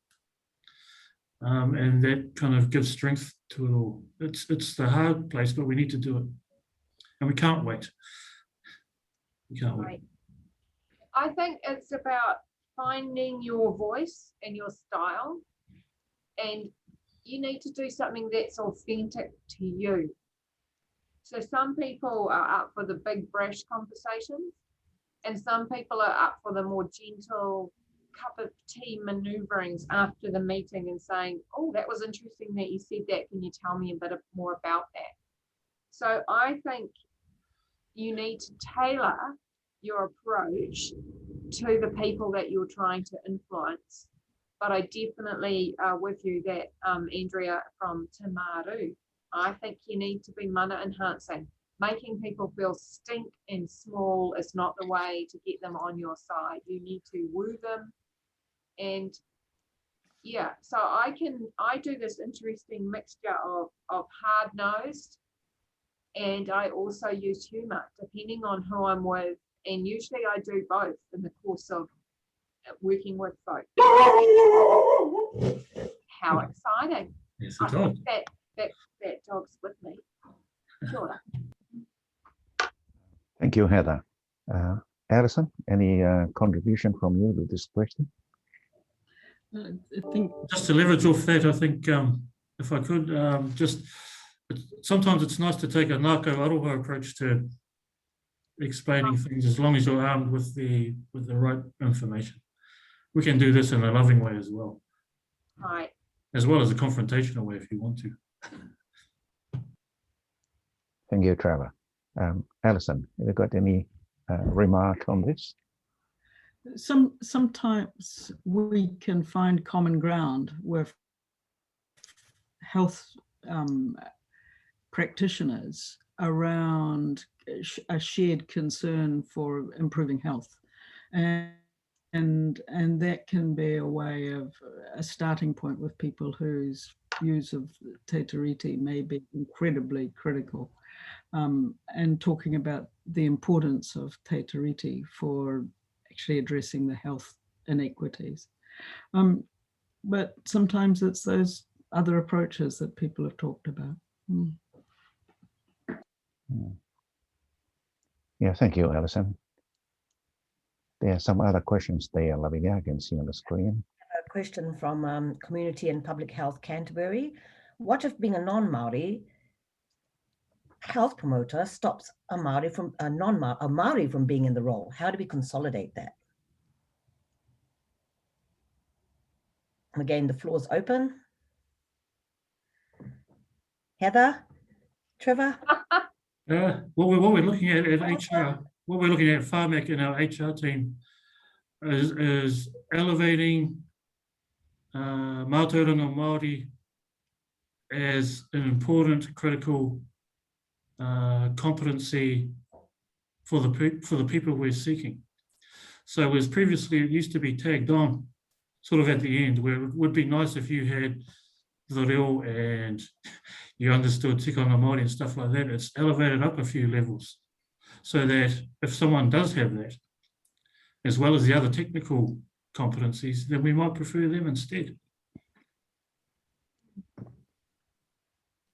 And that kind of gives strength to it all. It's the hard place, but we need to do it. And we can't wait. We can't wait. I think it's about finding your voice and your style, and you need to do something that's authentic to you. So some people are up for the big brash conversations, And some people are up for the more gentle cup of tea maneuverings after the meeting and saying, oh, that was interesting that you said that. Can you tell me a bit more about that? So I think you need to tailor your approach to the people that you're trying to influence. But I definitely with you that Andrea from Te Maru, I think you need to be mana enhancing. Making people feel stink and small is not the way to get them on your side. You need to woo them. And yeah, so I do this interesting mixture of hard-nosed, and I also use humor depending on who I'm with. And usually I do both in the course of working with folk. How exciting. Yes, I it does. hope that dog's with me. Sure. Thank you, Heather. Alison, any contribution from you to this question? I think Just to leverage off that, I think if I could, sometimes it's nice to take a ngākau aroha approach to explaining things, as long as you're armed with the right information. We can do this in a loving way as well. Right. As well as a confrontational way if you want to. Thank you, Trevor. Alison, have you got any remark on this? sometimes we can find common ground with health practitioners around a shared concern for improving health, and that can be a way of a starting point with people whose views of Te Tiriti may be incredibly critical, and talking about the importance of Te Tiriti for actually addressing the health inequities. But sometimes it's those other approaches that people have talked about. Yeah, thank you, Alison. There are some other questions there, Lavinia, I can see on the screen. A question from Community and Public Health Canterbury. What if being a non-Maori health promoter stops a Maori from Maori from being in the role? How do we consolidate that? And again, the floor is open. Heather, Trevor. What we're looking at HR, what we're looking at PHARMAC in our HR team is elevating Mātauranga Māori as an important, critical competency for the people we're seeking. So whereas previously it used to be tagged on sort of at the end, where it would be nice if you had the reo and you understood tikanga Māori and stuff like that. It's elevated up a few levels so that if someone does have that, as well as the other technical competencies, then we might prefer them instead.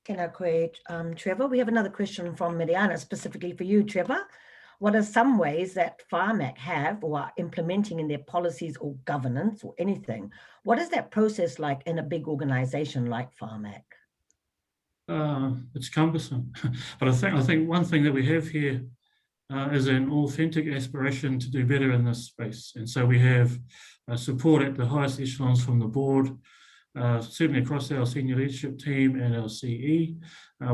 Tēnā koe, Trevor. We have another question from Miriana, specifically for you, Trevor. What are some ways that PHARMAC have or are implementing in their policies or governance or anything? What is that process like in a big organization like PHARMAC? It's cumbersome, but I think one thing that we have here is an authentic aspiration to do better in this space. And so we have support at the highest echelons from the board, certainly across our senior leadership team and our CE.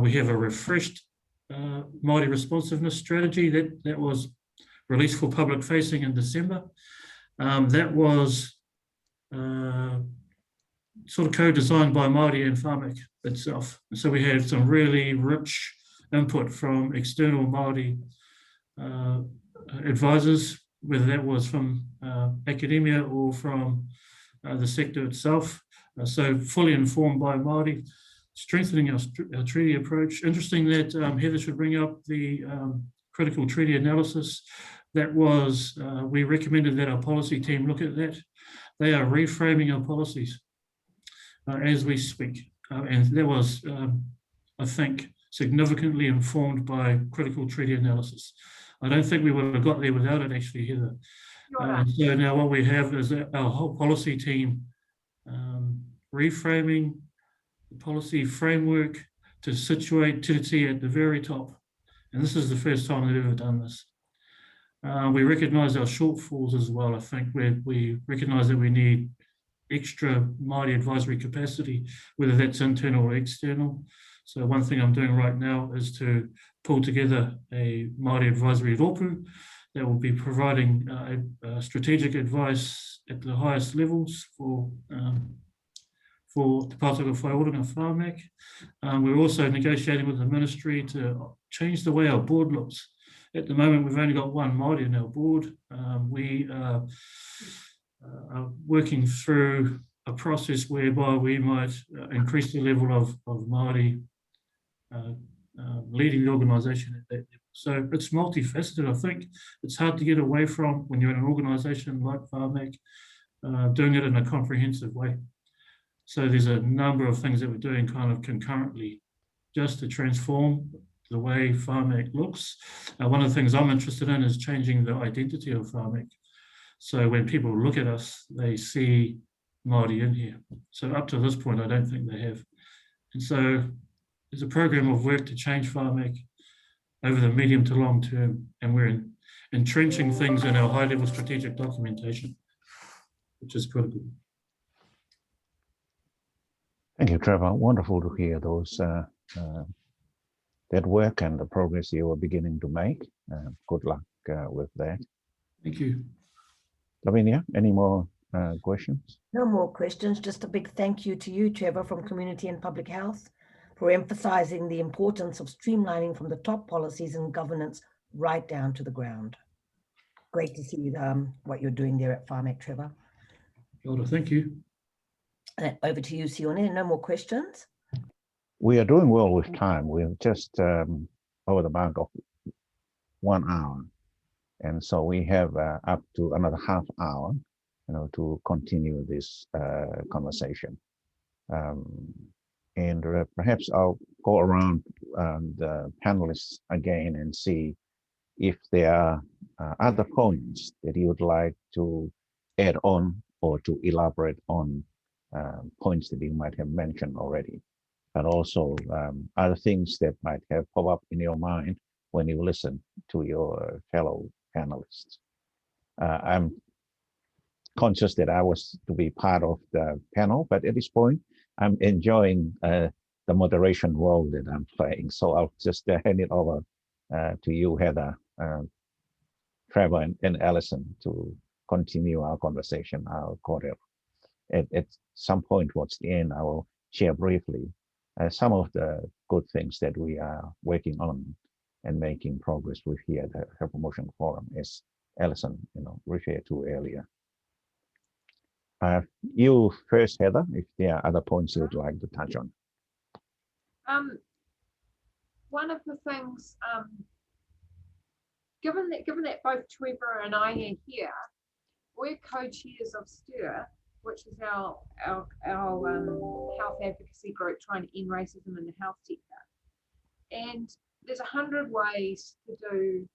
We have a refreshed Māori responsiveness strategy that was released for public facing in December. That was sort of co-designed by Māori and PHARMAC itself. So we had some really rich input from external Māori advisors, whether that was from academia or from the sector itself. So fully informed by Māori, strengthening our treaty approach. Interesting that Heather should bring up the critical treaty analysis. That was, we recommended that our policy team look at that. They are reframing our policies as we speak. And that was, I think, significantly informed by critical treaty analysis. I don't think we would have got there without it, actually, Heather. So now what we have is our whole policy team reframing the policy framework to situate Tiriti at the very top. And this is the first time they've ever done this. We recognise our shortfalls as well. I think we recognise that we need extra Māori advisory capacity, whether that's internal or external. So one thing I'm doing right now is to pull together a Māori advisory rōpū that will be providing strategic advice at the highest levels for Te Pātaka Whaioranga PHARMAC. We're also negotiating with the ministry to change the way our board looks. At the moment, we've only got one Māori in our board. We are working through a process whereby we might increase the level of Māori leading the organisation at that level. So it's multifaceted. I think it's hard to get away from when you're in an organisation like PHARMAC, doing it in a comprehensive way. So there's a number of things that we're doing kind of concurrently just to transform the way PHARMAC looks. One of the things I'm interested in is changing the identity of PHARMAC. So when people look at us, they see Māori in here. So up to this point, I don't think they have. And so there's a program of work to change PHARMAC over the medium to long term, and we're entrenching things in our high-level strategic documentation, which is critical. Thank you, Trevor. Wonderful to hear those that work and the progress you are beginning to make. Good luck with that. Thank you. Lavinia, any more questions? No more questions. Just a big thank you to you, Trevor, from Community and Public Health, for emphasizing the importance of streamlining from the top policies and governance right down to the ground. Great to see what you're doing there at PHARMAC, Trevor. Thank you. Over to you, Sione. No more questions? We are doing well with time. We're just over the mark of 1 hour. And so we have up to another half hour, to continue this conversation. And perhaps I'll go around the panelists again and see if there are other points that you would like to add on or to elaborate on points that you might have mentioned already, but also other things that might have popped up in your mind when you listen to your fellow panelists. I'm conscious that I was to be part of the panel, but at this point, I'm enjoying the moderation role that I'm playing. So I'll just hand it over to you, Heather, Trevor, and Alison to continue our conversation, our corridor. At some point towards the end, I will share briefly some of the good things that we are working on and making progress with here at the Health Promotion Forum, as Alison, referred to earlier. You first, Heather, if there are other points you would like to touch on. One of the things, given that both Trevor and I are here, we're co-chairs of STIR, which is our health advocacy group trying to end racism in the health sector. And there's 100 ways to do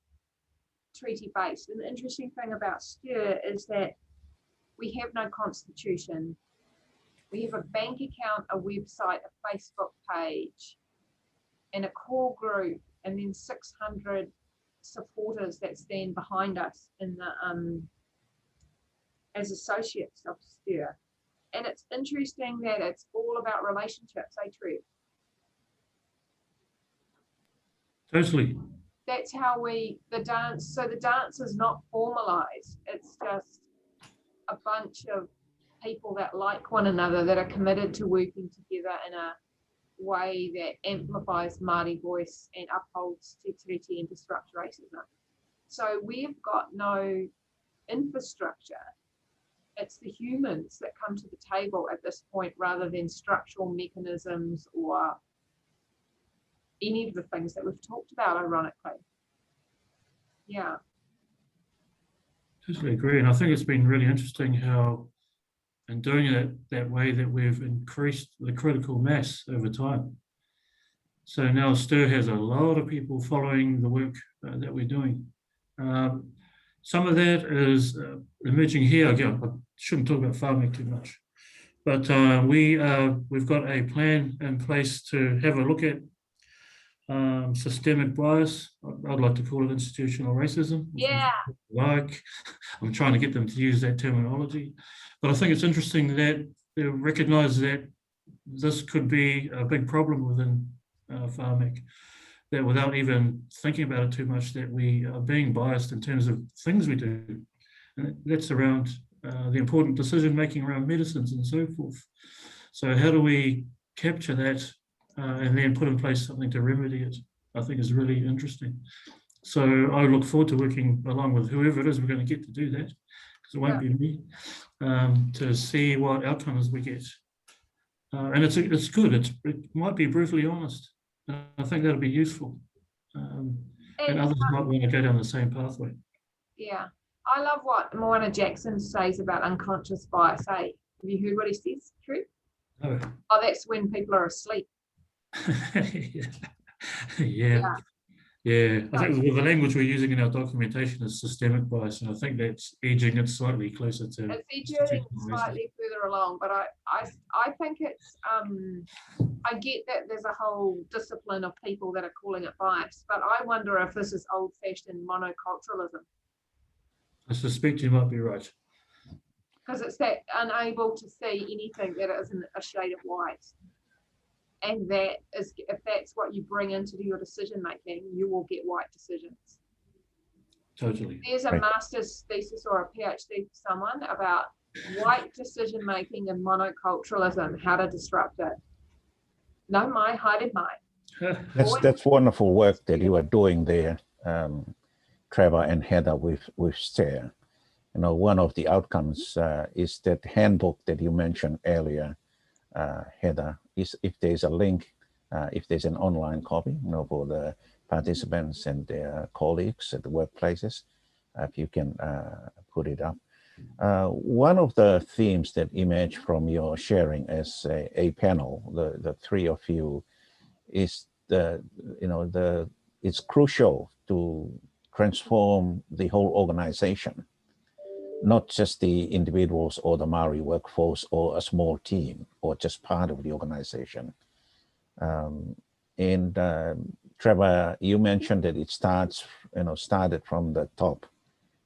treaty-based. And the interesting thing about STIR is that we have no constitution. We have a bank account, a website, a Facebook page, and a core group, and then 600 supporters that stand behind us in the as associates of STIR. And it's interesting that it's all about relationships, Trev? Totally. That's how the dance is not formalized. It's just a bunch of people that like one another, that are committed to working together in a way that amplifies Māori voice and upholds Te Tiriti and disrupts racism. So we've got no infrastructure. It's the humans that come to the table at this point, rather than structural mechanisms or any of the things that we've talked about, ironically. Yeah. Totally agree. And I think it's been really interesting how, in doing it that way, that we've increased the critical mass over time. So now STIR has a lot of people following the work that we're doing. Some of that is emerging here. Again, I shouldn't talk about PHARMAC too much, but we've got a plan in place to have a look at systemic bias. I'd like to call it institutional racism. Yeah. Like, I'm trying to get them to use that terminology. But I think it's interesting that they recognise that this could be a big problem within PHARMAC, that without even thinking about it too much, that we are being biased in terms of things we do. And that's around the important decision-making around medicines and so forth. So how do we capture that and then put in place something to remedy it? I think is really interesting. So I look forward to working along with whoever it is we're going to get to do that, because it won't be me, to see what outcomes we get. And it's good. It might be brutally honest. I think that'll be useful. And others might want to go down the same pathway. Yeah. I love what Moana Jackson says about unconscious bias. Hey, have you heard what he says, True? No. Oh, that's when people are asleep. Yeah. I think the language we're using in our documentation is systemic bias, and I think that's edging it slightly closer to. It's edging slightly further along, but I think it's I get that there's a whole discipline of people that are calling it bias, but I wonder if this is old-fashioned monoculturalism. I suspect you might be right. Because it's that unable to see anything that isn't a shade of white. And that is, if that's what you bring into your decision making, you will get white decisions. Totally. There's a master's thesis or a PhD for someone about white decision making and monoculturalism, how to disrupt it. No, my hiding mine. That's wonderful work that you are doing there, Trevor and Heather with STARE. You know, one of the outcomes is that handbook that you mentioned earlier, Heather, is if there's a link, if there's an online copy, you know, for the participants and their colleagues at the workplaces, if you can put it up. One of the themes that emerged from your sharing as a panel, the three of you, is it's crucial to transform the whole organization, not just the individuals or the Maori workforce or a small team or just part of the organization. Trevor, you mentioned that it started from the top,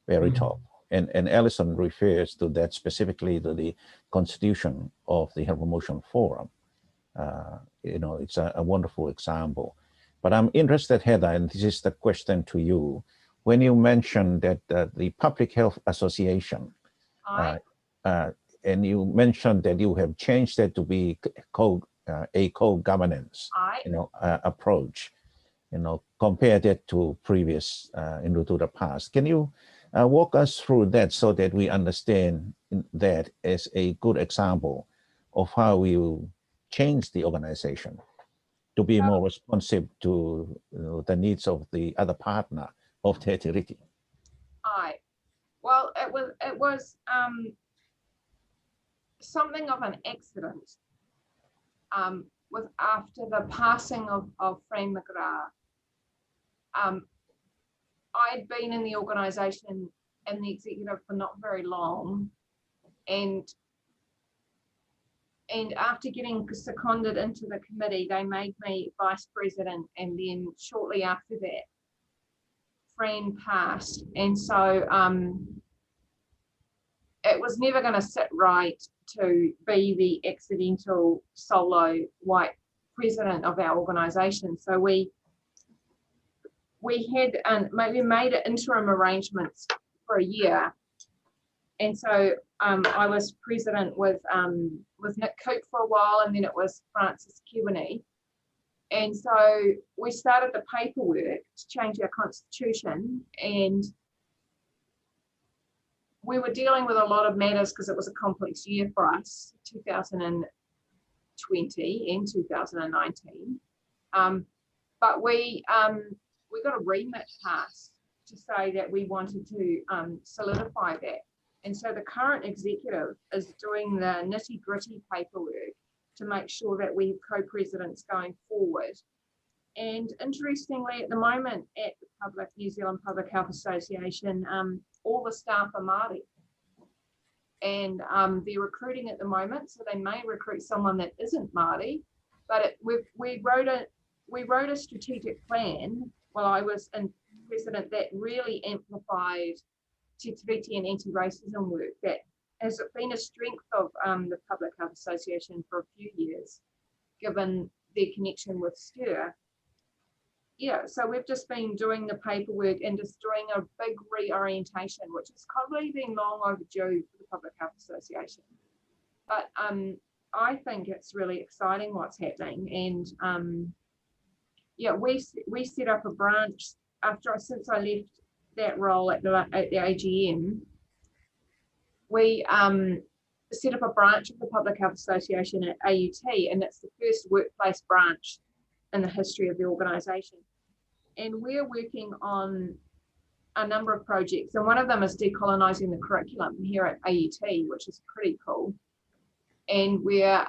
very top. And Alison refers to that specifically to the constitution of the Health Promotion Forum. It's a wonderful example. But I'm interested, Heather, and this is the question to you. When you mentioned that the Public Health Association, and you mentioned that you have changed that to be a co-governance, approach, compared it to previous, to the past. Can you walk us through that so that we understand that as a good example of how you change the organization to be more responsive to the needs of the other partner of Te Tiriti? Well, it was something of an accident. After the passing of Frank McGrath, I'd been in the organisation and the executive for not very long, and after getting seconded into the committee, they made me vice president, and then shortly after that, Fran passed, and so it was never going to sit right to be the accidental solo white president of our organisation. So we made interim arrangements for a year, and so I was president with Nick Coop for a while, and then it was Francis Kiwani. And so we started the paperwork to change our constitution, and we were dealing with a lot of matters because it was a complex year for us, 2020 and 2019. But we got a remit passed to say that we wanted to solidify that. And so the current executive is doing the nitty-gritty paperwork to make sure that we have co-presidents going forward. And interestingly, at the moment at the New Zealand Public Health Association, all the staff are Māori. And they're recruiting at the moment, so they may recruit someone that isn't Māori. But we wrote we wrote a strategic plan while I was in president that really amplified Te Tiriti and anti-racism work that has been a strength of the Public Health Association for a few years, given their connection with STIR. Yeah, so we've just been doing the paperwork and just doing a big reorientation, which has probably been long overdue for the Public Health Association. But I think it's really exciting what's happening. And yeah, we set up a branch since I left that role at the AGM. We set up a branch of the Public Health Association at AUT, and it's the first workplace branch in the history of the organisation. And we're working on a number of projects, and one of them is decolonising the curriculum here at AUT, which is pretty cool. And we're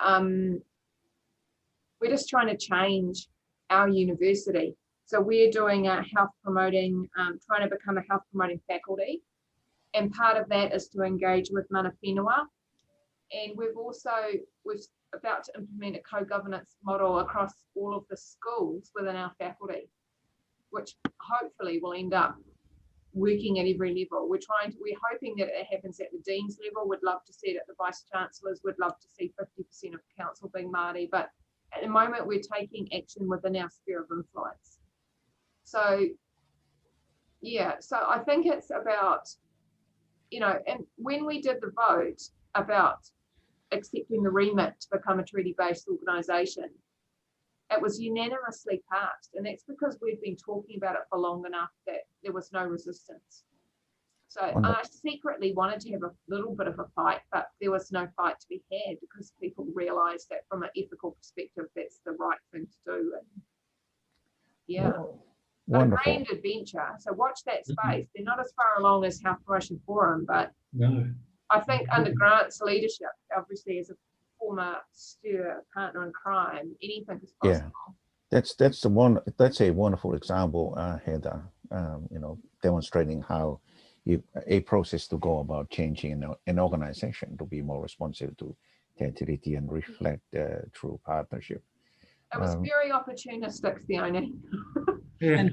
just trying to change our university. So we're doing a health promoting, trying to become a health promoting faculty. And part of that is to engage with mana whenua. And we're about to implement a co-governance model across all of the schools within our faculty, which hopefully will end up working at every level. We're hoping that it happens at the dean's level. We'd love to see it at the vice chancellors. We'd love to see 50% of council being Māori, but at the moment we're taking action within our sphere of influence. So yeah, so I think it's about, and when we did the vote about accepting the remit to become a treaty-based organisation, it was unanimously passed, and that's because we've been talking about it for long enough that there was no resistance. So I secretly wanted to have a little bit of a fight, but there was no fight to be had because people realised that from an ethical perspective, that's the right thing to do. And yeah, but a grand adventure. So watch that space. They're not as far along as Health Promotion Forum, but no. I think under Grant's leadership, obviously as a former STIR partner in crime, anything is possible. Yeah, that's a wonderful example, Heather. Demonstrating how a process to go about changing an organization to be more responsive to Te Tiriti and reflect true partnership. It was very opportunistic, Fiona. Yeah,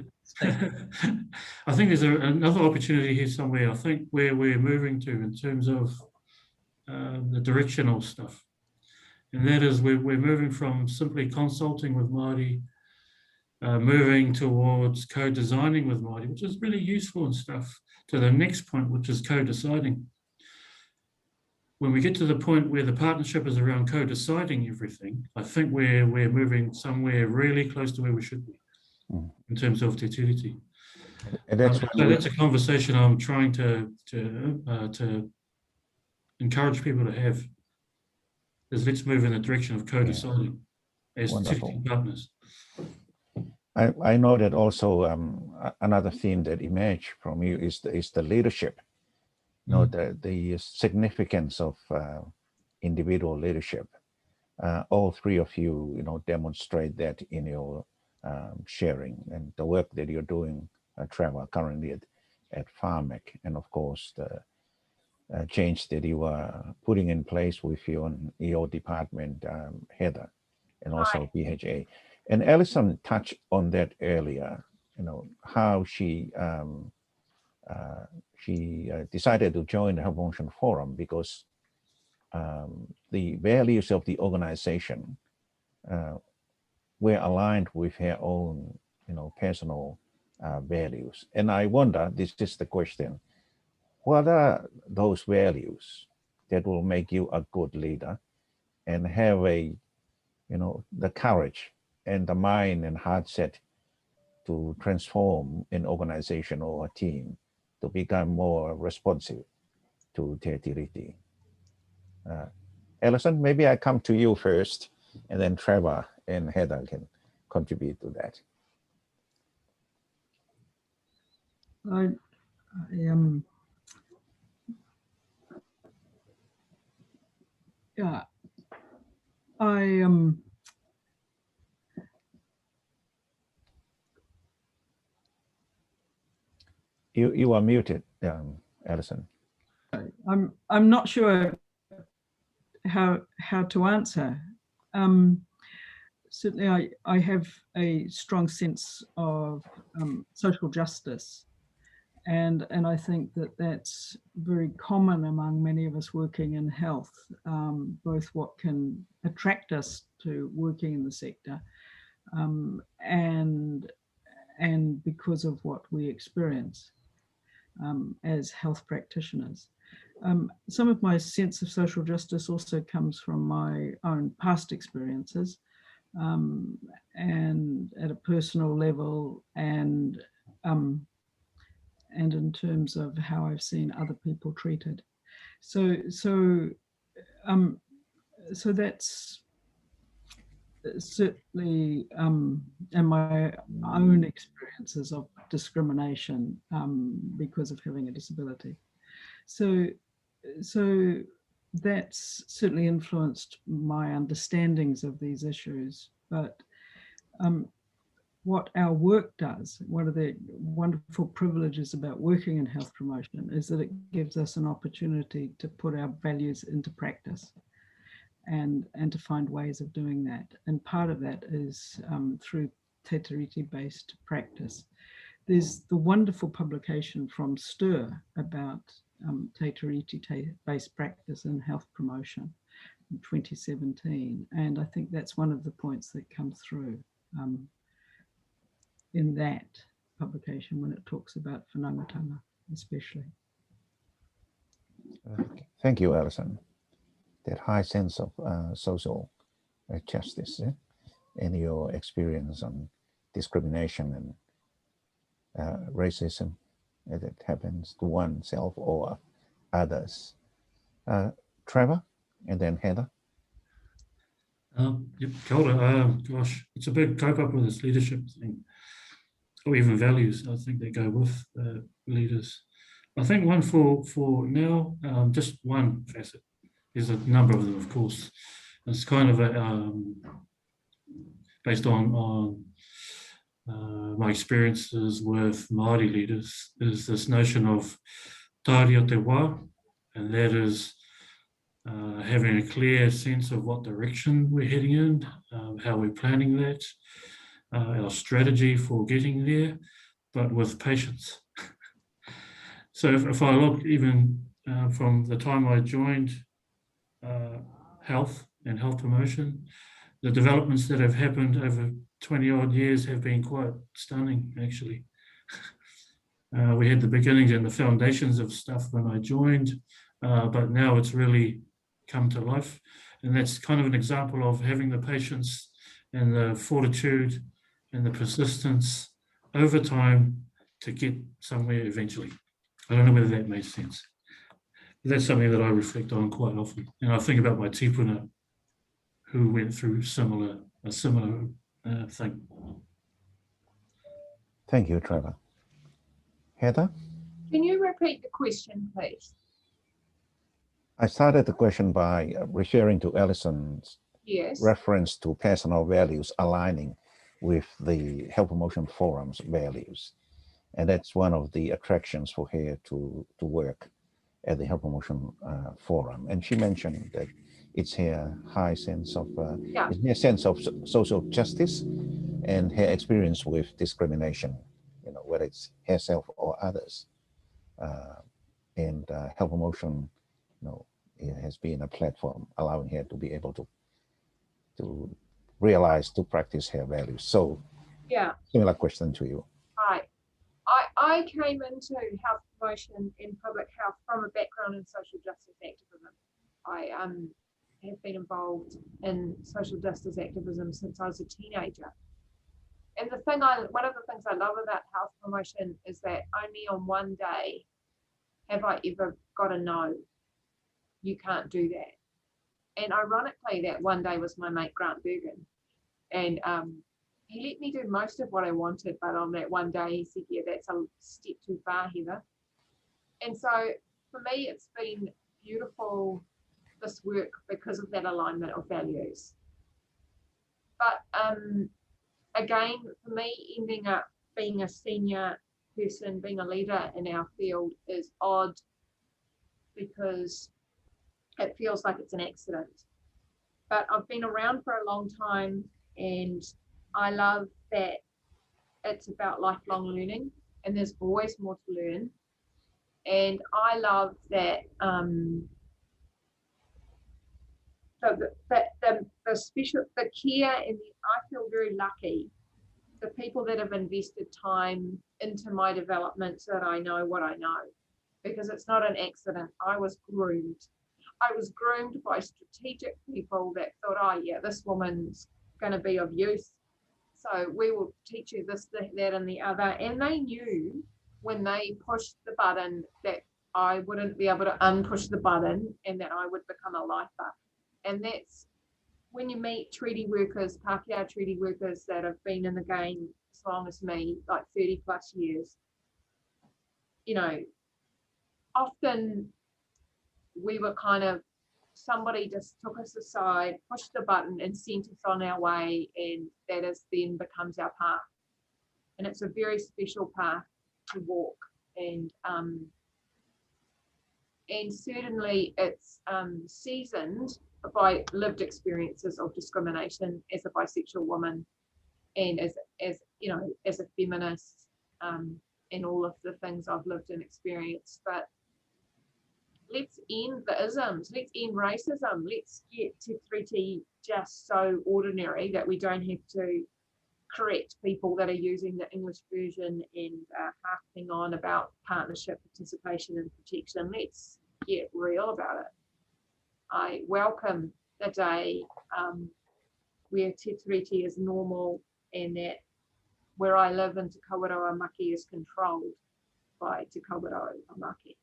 I think there's another opportunity here somewhere. I think where we're moving to in terms of the directional stuff. And that is we're moving from simply consulting with Māori, moving towards co-designing with Māori, which is really useful and stuff, to the next point, which is co-deciding. When we get to the point where the partnership is around co-deciding everything, I think we're moving somewhere really close to where we should be in terms of Te Tiriti. And that's, so that's a conversation I'm trying to encourage people to have. Is let's move in the direction of co-deciding as Te Tiriti partners. I know that also another theme that emerged from you is the leadership. The significance of individual leadership. All three of you, demonstrate that in your sharing and the work that you're doing, Trevor, currently at PHARMAC, and of course the change that you are putting in place with your EO department, Heather, and also PHA. And Alison touched on that earlier, how she decided to join the Health Promotion Forum because the values of the organization were aligned with her own, personal values. And I wonder, this is the question, what are those values that will make you a good leader and have the courage and the mind and heart set to transform an organization or a team to become more responsive to Te Tiriti? Alison, maybe I come to you first, and then Trevor and Heather can contribute to that. You are muted, Alison. I'm not sure how to answer. certainly I have a strong sense of social justice. And I think that that's very common among many of us working in health, both what can attract us to working in the sector and because of what we experience as health practitioners. Some of my sense of social justice also comes from my own past experiences and at a personal level and in terms of how I've seen other people treated. So that's certainly in my own experiences of discrimination because of having a disability. So that's certainly influenced my understandings of these issues. But what our work does, one of the wonderful privileges about working in health promotion is that it gives us an opportunity to put our values into practice and to find ways of doing that. And part of that is through Te Tiriti based practice. There's the wonderful publication from STIR about Te Tiriti based practice in health promotion in 2017. And I think that's one of the points that comes through in that publication when it talks about whanaungatanga especially. Thank you, Alison. That high sense of social justice and your experience on discrimination and racism that happens to oneself or others. Trevor, and then Heather. Yep, kia ora. Gosh, it's a big cope up with this leadership thing, or even values, I think, that go with leaders. I think one for now, just one facet. There's a number of them, of course. It's kind of a, based on my experiences with Maori leaders, is this notion of tāria te wā, and that is having a clear sense of what direction we're heading in, how we're planning that, our strategy for getting there, but with patience. So if I look even from the time I joined health and health promotion, the developments that have happened over 20 odd years have been quite stunning, actually. We had the beginnings and the foundations of stuff when I joined, but now it's really come to life. And that's kind of an example of having the patience and the fortitude and the persistence over time to get somewhere eventually. I don't know whether that makes sense. But that's something that I reflect on quite often. And I think about my tipuna who went through a similar thing. Thank you, Trevor. Heather? Can you repeat the question, please? I started the question by referring to Alison's reference to personal values aligning with the Health Promotion Forum's values. And that's one of the attractions for her to work at the Health Promotion Forum. And she mentioned that it's her high sense of, it's her sense of social justice and her experience with discrimination, you know, whether it's herself or others. And Health Promotion, you know, it has been a platform allowing her to be able to realize, to practice her values. So, similar question to you. Right. I came into health promotion in public health from a background in social justice activism. I have been involved in social justice activism since I was a teenager. And one of the things I love about health promotion is that only on one day have I ever got a no, you can't do that. And ironically, that one day was my mate Grant Bergen. And he let me do most of what I wanted, but on that one day he said, yeah, that's a step too far, Heather. And so for me, it's been beautiful, this work, because of that alignment of values. But again, for me, ending up being a senior person, being a leader in our field is odd because it feels like it's an accident. But I've been around for a long time, And I love that it's about lifelong learning, and there's always more to learn. And I love that the care, and I feel very lucky, the people that have invested time into my development, so that I know what I know, because it's not an accident. I was groomed. I was groomed by strategic people that thought, oh yeah, this woman's going to be of use, so we will teach you this, that, and the other. And they knew when they pushed the button that I wouldn't be able to unpush the button, and that I would become a lifer. And that's when you meet treaty workers, Pākehā treaty workers that have been in the game as long as me, like 30 plus years, you know, often we were kind of, somebody just took us aside, pushed the button and sent us on our way, and that is then becomes our path. And it's a very special path to walk. And certainly it's seasoned by lived experiences of discrimination as a bisexual woman, and as you know, as a feminist, and all of the things I've lived and experienced. But let's end the isms, let's end racism, let's get Te Tiriti just so ordinary that we don't have to correct people that are using the English version and harping on about partnership, participation and protection. Let's get real about it. I welcome the day where Te Tiriti is normal, and that where I live in Te Kawerau Maki is controlled by Te Kawerau Maki.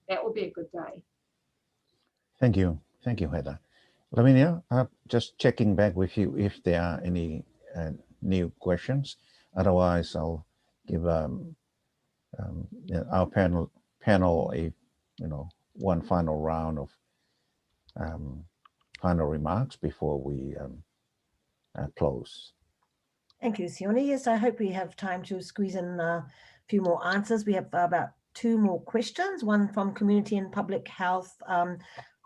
That will be a good day. Thank you, Heather. Lavinia, just checking back with you if there are any new questions. Otherwise, I'll give our panel a one final round of final remarks before we close. Thank you, Sione. Yes, I hope we have time to squeeze in a few more answers. We have about 2 more questions. One from Community and Public Health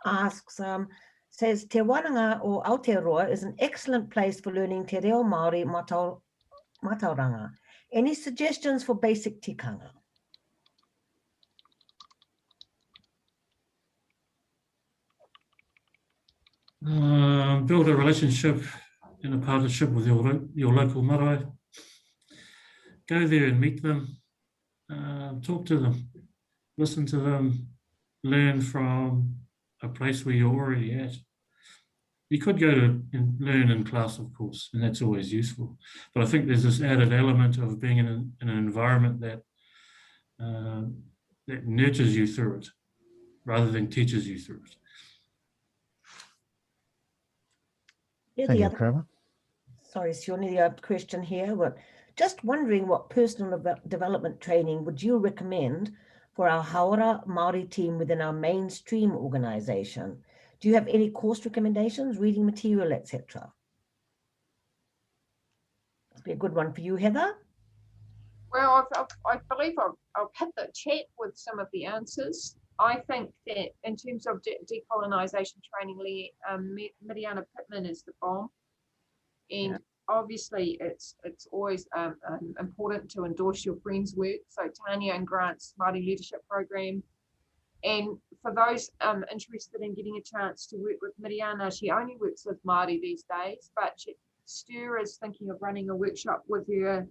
asks, says, Te Wānanga o Aotearoa is an excellent place for learning te reo Maori matauranga. Any suggestions for basic tikanga? Build a relationship and a partnership with your local marae. Go there and meet them, talk to them, listen to them, learn from a place where you're already at. You could go to and learn in class, of course, and that's always useful. But I think there's this added element of being in an environment that that nurtures you through it, rather than teaches you through it. Yeah, Thank you, Trevor. Sorry, Sione, the other question here, but just wondering what personal development training would you recommend for our Hauora Māori team within our mainstream organisation? Do you have any course recommendations, reading material, etc.? That'd be a good one for you, Heather. Well, I believe I've hit the chat with some of the answers. I think that in terms of decolonisation training, Miriana Pittman is the bomb. And obviously it's always important to endorse your friends' work. So Tanya and Grant's Māori Leadership Program. And for those interested in getting a chance to work with Miriana, she only works with Māori these days, but Stu is thinking of running a workshop with her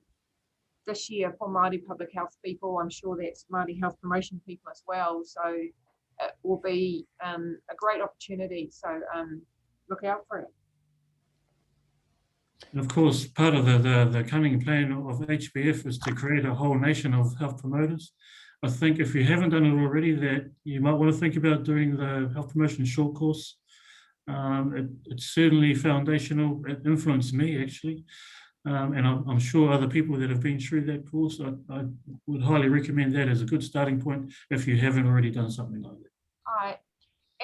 this year for Māori public health people. I'm sure that's Māori health promotion people as well. So it will be a great opportunity. So look out for it. And of course, part of the cunning plan of HBF is to create a whole nation of health promoters. I think if you haven't done it already, that you might want to think about doing the health promotion short course. It's certainly foundational. It influenced me, actually. And I'm sure other people that have been through that course, I would highly recommend that as a good starting point if you haven't already done something like that. All right.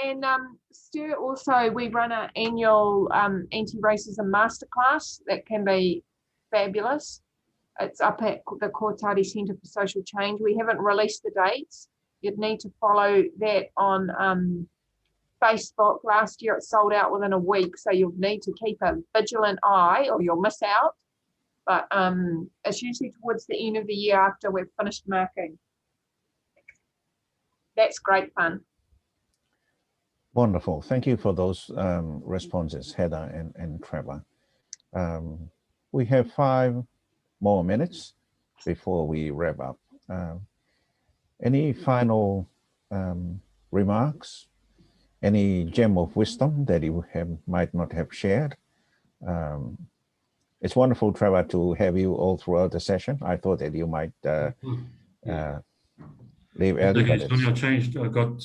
And Stu, also we run an annual anti-racism masterclass that can be fabulous. It's up at the Kōtari Centre for Social Change. We haven't released the dates. You'd need to follow that on Facebook. Last year it sold out within a week, so you'll need to keep a vigilant eye or you'll miss out. But it's usually towards the end of the year after we've finished marking. That's great fun. Wonderful. Thank you for those responses, Heather and Trevor. We have 5 more minutes before we wrap up. Any final remarks? Any gem of wisdom that you might not have shared? It's wonderful, Trevor, to have you all throughout the session. I thought that you might leave early. I got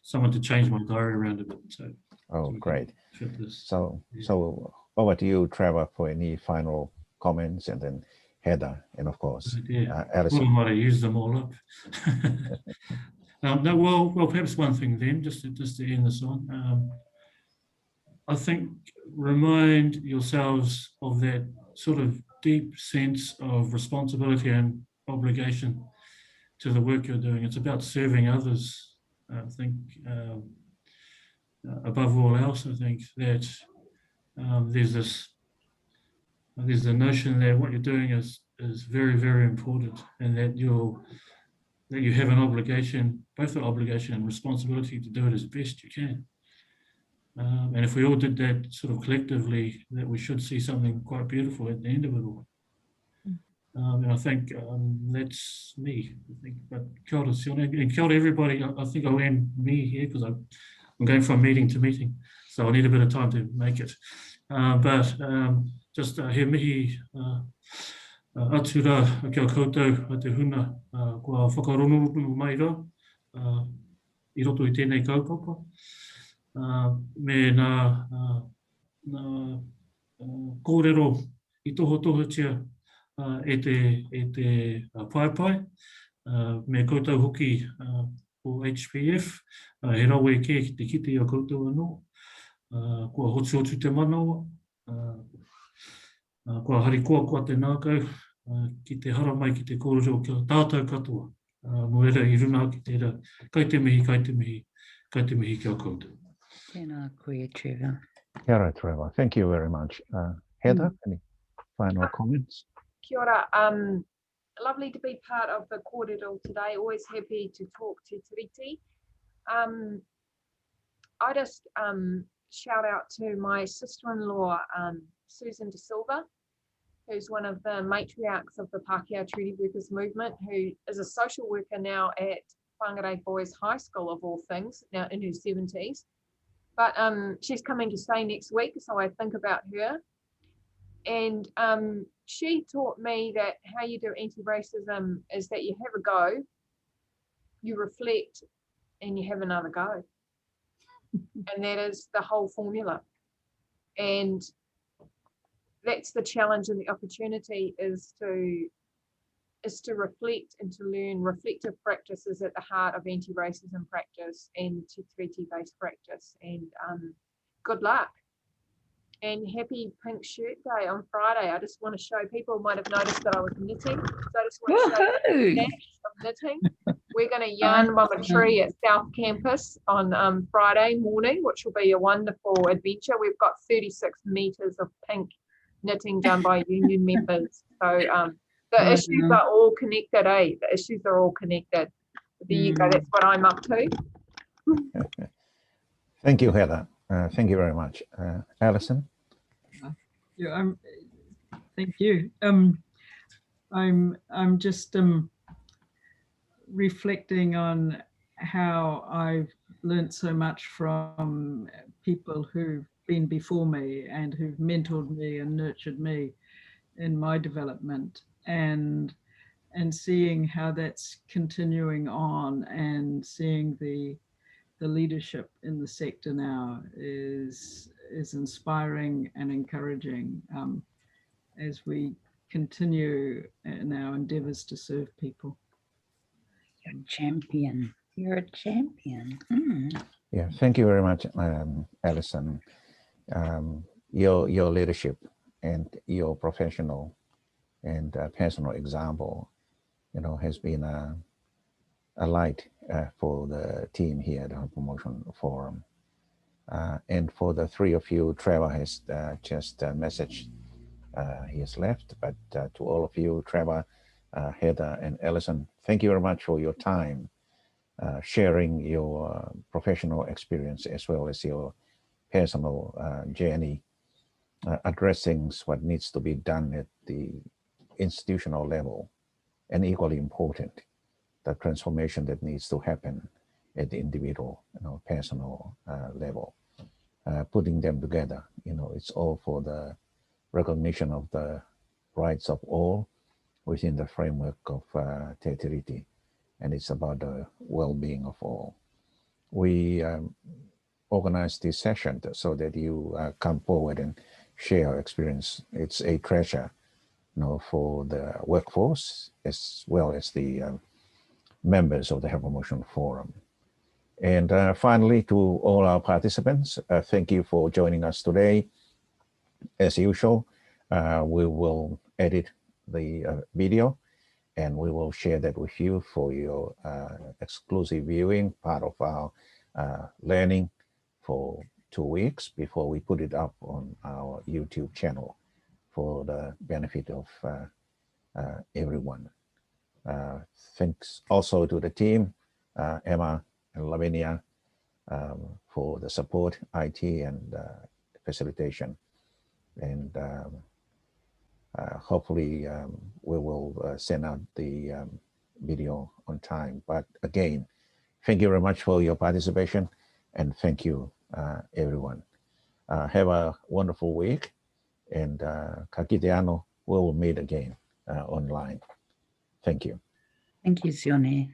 someone to change my diary around a bit. So great. So over to you, Trevor, for any final comments, and then Heather, and of course, Alison. I might have used them all up. No, well, perhaps one thing then, just to end this on. I think remind yourselves of that sort of deep sense of responsibility and obligation to the work you're doing. It's about serving others. I think above all else, I think that there's the notion that what you're doing is very, very important, and that you have an obligation, both an obligation and responsibility to do it as best you can. And if we all did that sort of collectively, that we should see something quite beautiful at the end of it all. And I think that's me. I think, but kia ora, Sione, and kia ora everybody. I think I'll end me here because I'm going from meeting to meeting, so I need a bit of time to make it. But just he mihi atu rā kia koutou a te huna kua whakaronorono mai rā I roto I tēnei kaupapa. Me nā kōrero I tohotia e te paipai, me koutou hoki o HPF, he rawe kē ki te kite a koutou anō, kua hotu te manawa, kua harikoa te nākau, ki te hara mai ki te kōrero kia tātou katoa, moera I runa ki te rā, kai te mihi kia koutou. Tēnā koe, Trevor. Kia ora, Trevor. Thank you very much. Heather, any final comments? Kia ora. Lovely to be part of the kōrero today. Always happy to talk to Te Tiriti. I just shout out to my sister-in-law, Susan De Silva, who's one of the matriarchs of the Pākehā Treaty Workers Movement, who is a social worker now at Whangarei Boys High School, of all things, now in her 70s. But she's coming to stay next week, so I think about her. And she taught me that how you do anti-racism is that you have a go, you reflect, and you have another go. And that is the whole formula. And that's the challenge and the opportunity is to reflect and to learn. Reflective practice is at the heart of anti-racism practice and Te Tiriti-based practice. And good luck. And happy Pink Shirt Day on Friday. I just want to show people, might have noticed that I was knitting. So I just want to show you the of knitting. We're going to yarn by a tree at South Campus on Friday morning, which will be a wonderful adventure. We've got 36 meters of pink knitting done by union members. So the issues are all connected, The issues are all connected. There you go. That's what I'm up to. Thank you, Heather. Thank you very much. Alison? Yeah, thank you. I'm just reflecting on how I've learned so much from people who've been before me and who've mentored me and nurtured me in my development, and seeing how that's continuing on, and seeing the leadership in the sector now is inspiring and encouraging as we continue in our endeavors to serve people. You're a champion. You're a champion. Yeah, thank you very much, Alison. Your leadership and your professional and personal example, has been a light for the team here at the Health Promotion Forum. And for the three of you, Trevor has just messaged, he has left, but to all of you, Trevor, Heather, and Alison, thank you very much for your time, sharing your professional experience as well as your personal journey, addressing what needs to be done at the institutional level, and equally important, the transformation that needs to happen at the individual, personal level. Putting them together, it's all for the recognition of the rights of all within the framework of Te Tiriti, and it's about the well-being of all. We organized this session so that you come forward and share your experience. It's a treasure, for the workforce as well as the members of the Health Promotion Forum. And finally, to all our participants, thank you for joining us today. As usual, we will edit the video and we will share that with you for your exclusive viewing, part of our learning for 2 weeks before we put it up on our YouTube channel for the benefit of everyone. Thanks also to the team, Emma and Lavinia, for the support, IT, and facilitation. And hopefully we will send out the video on time. But again, thank you very much for your participation, and thank you, everyone. Have a wonderful week, and ka kite ano, we will meet again online. Thank you. Thank you, Sione.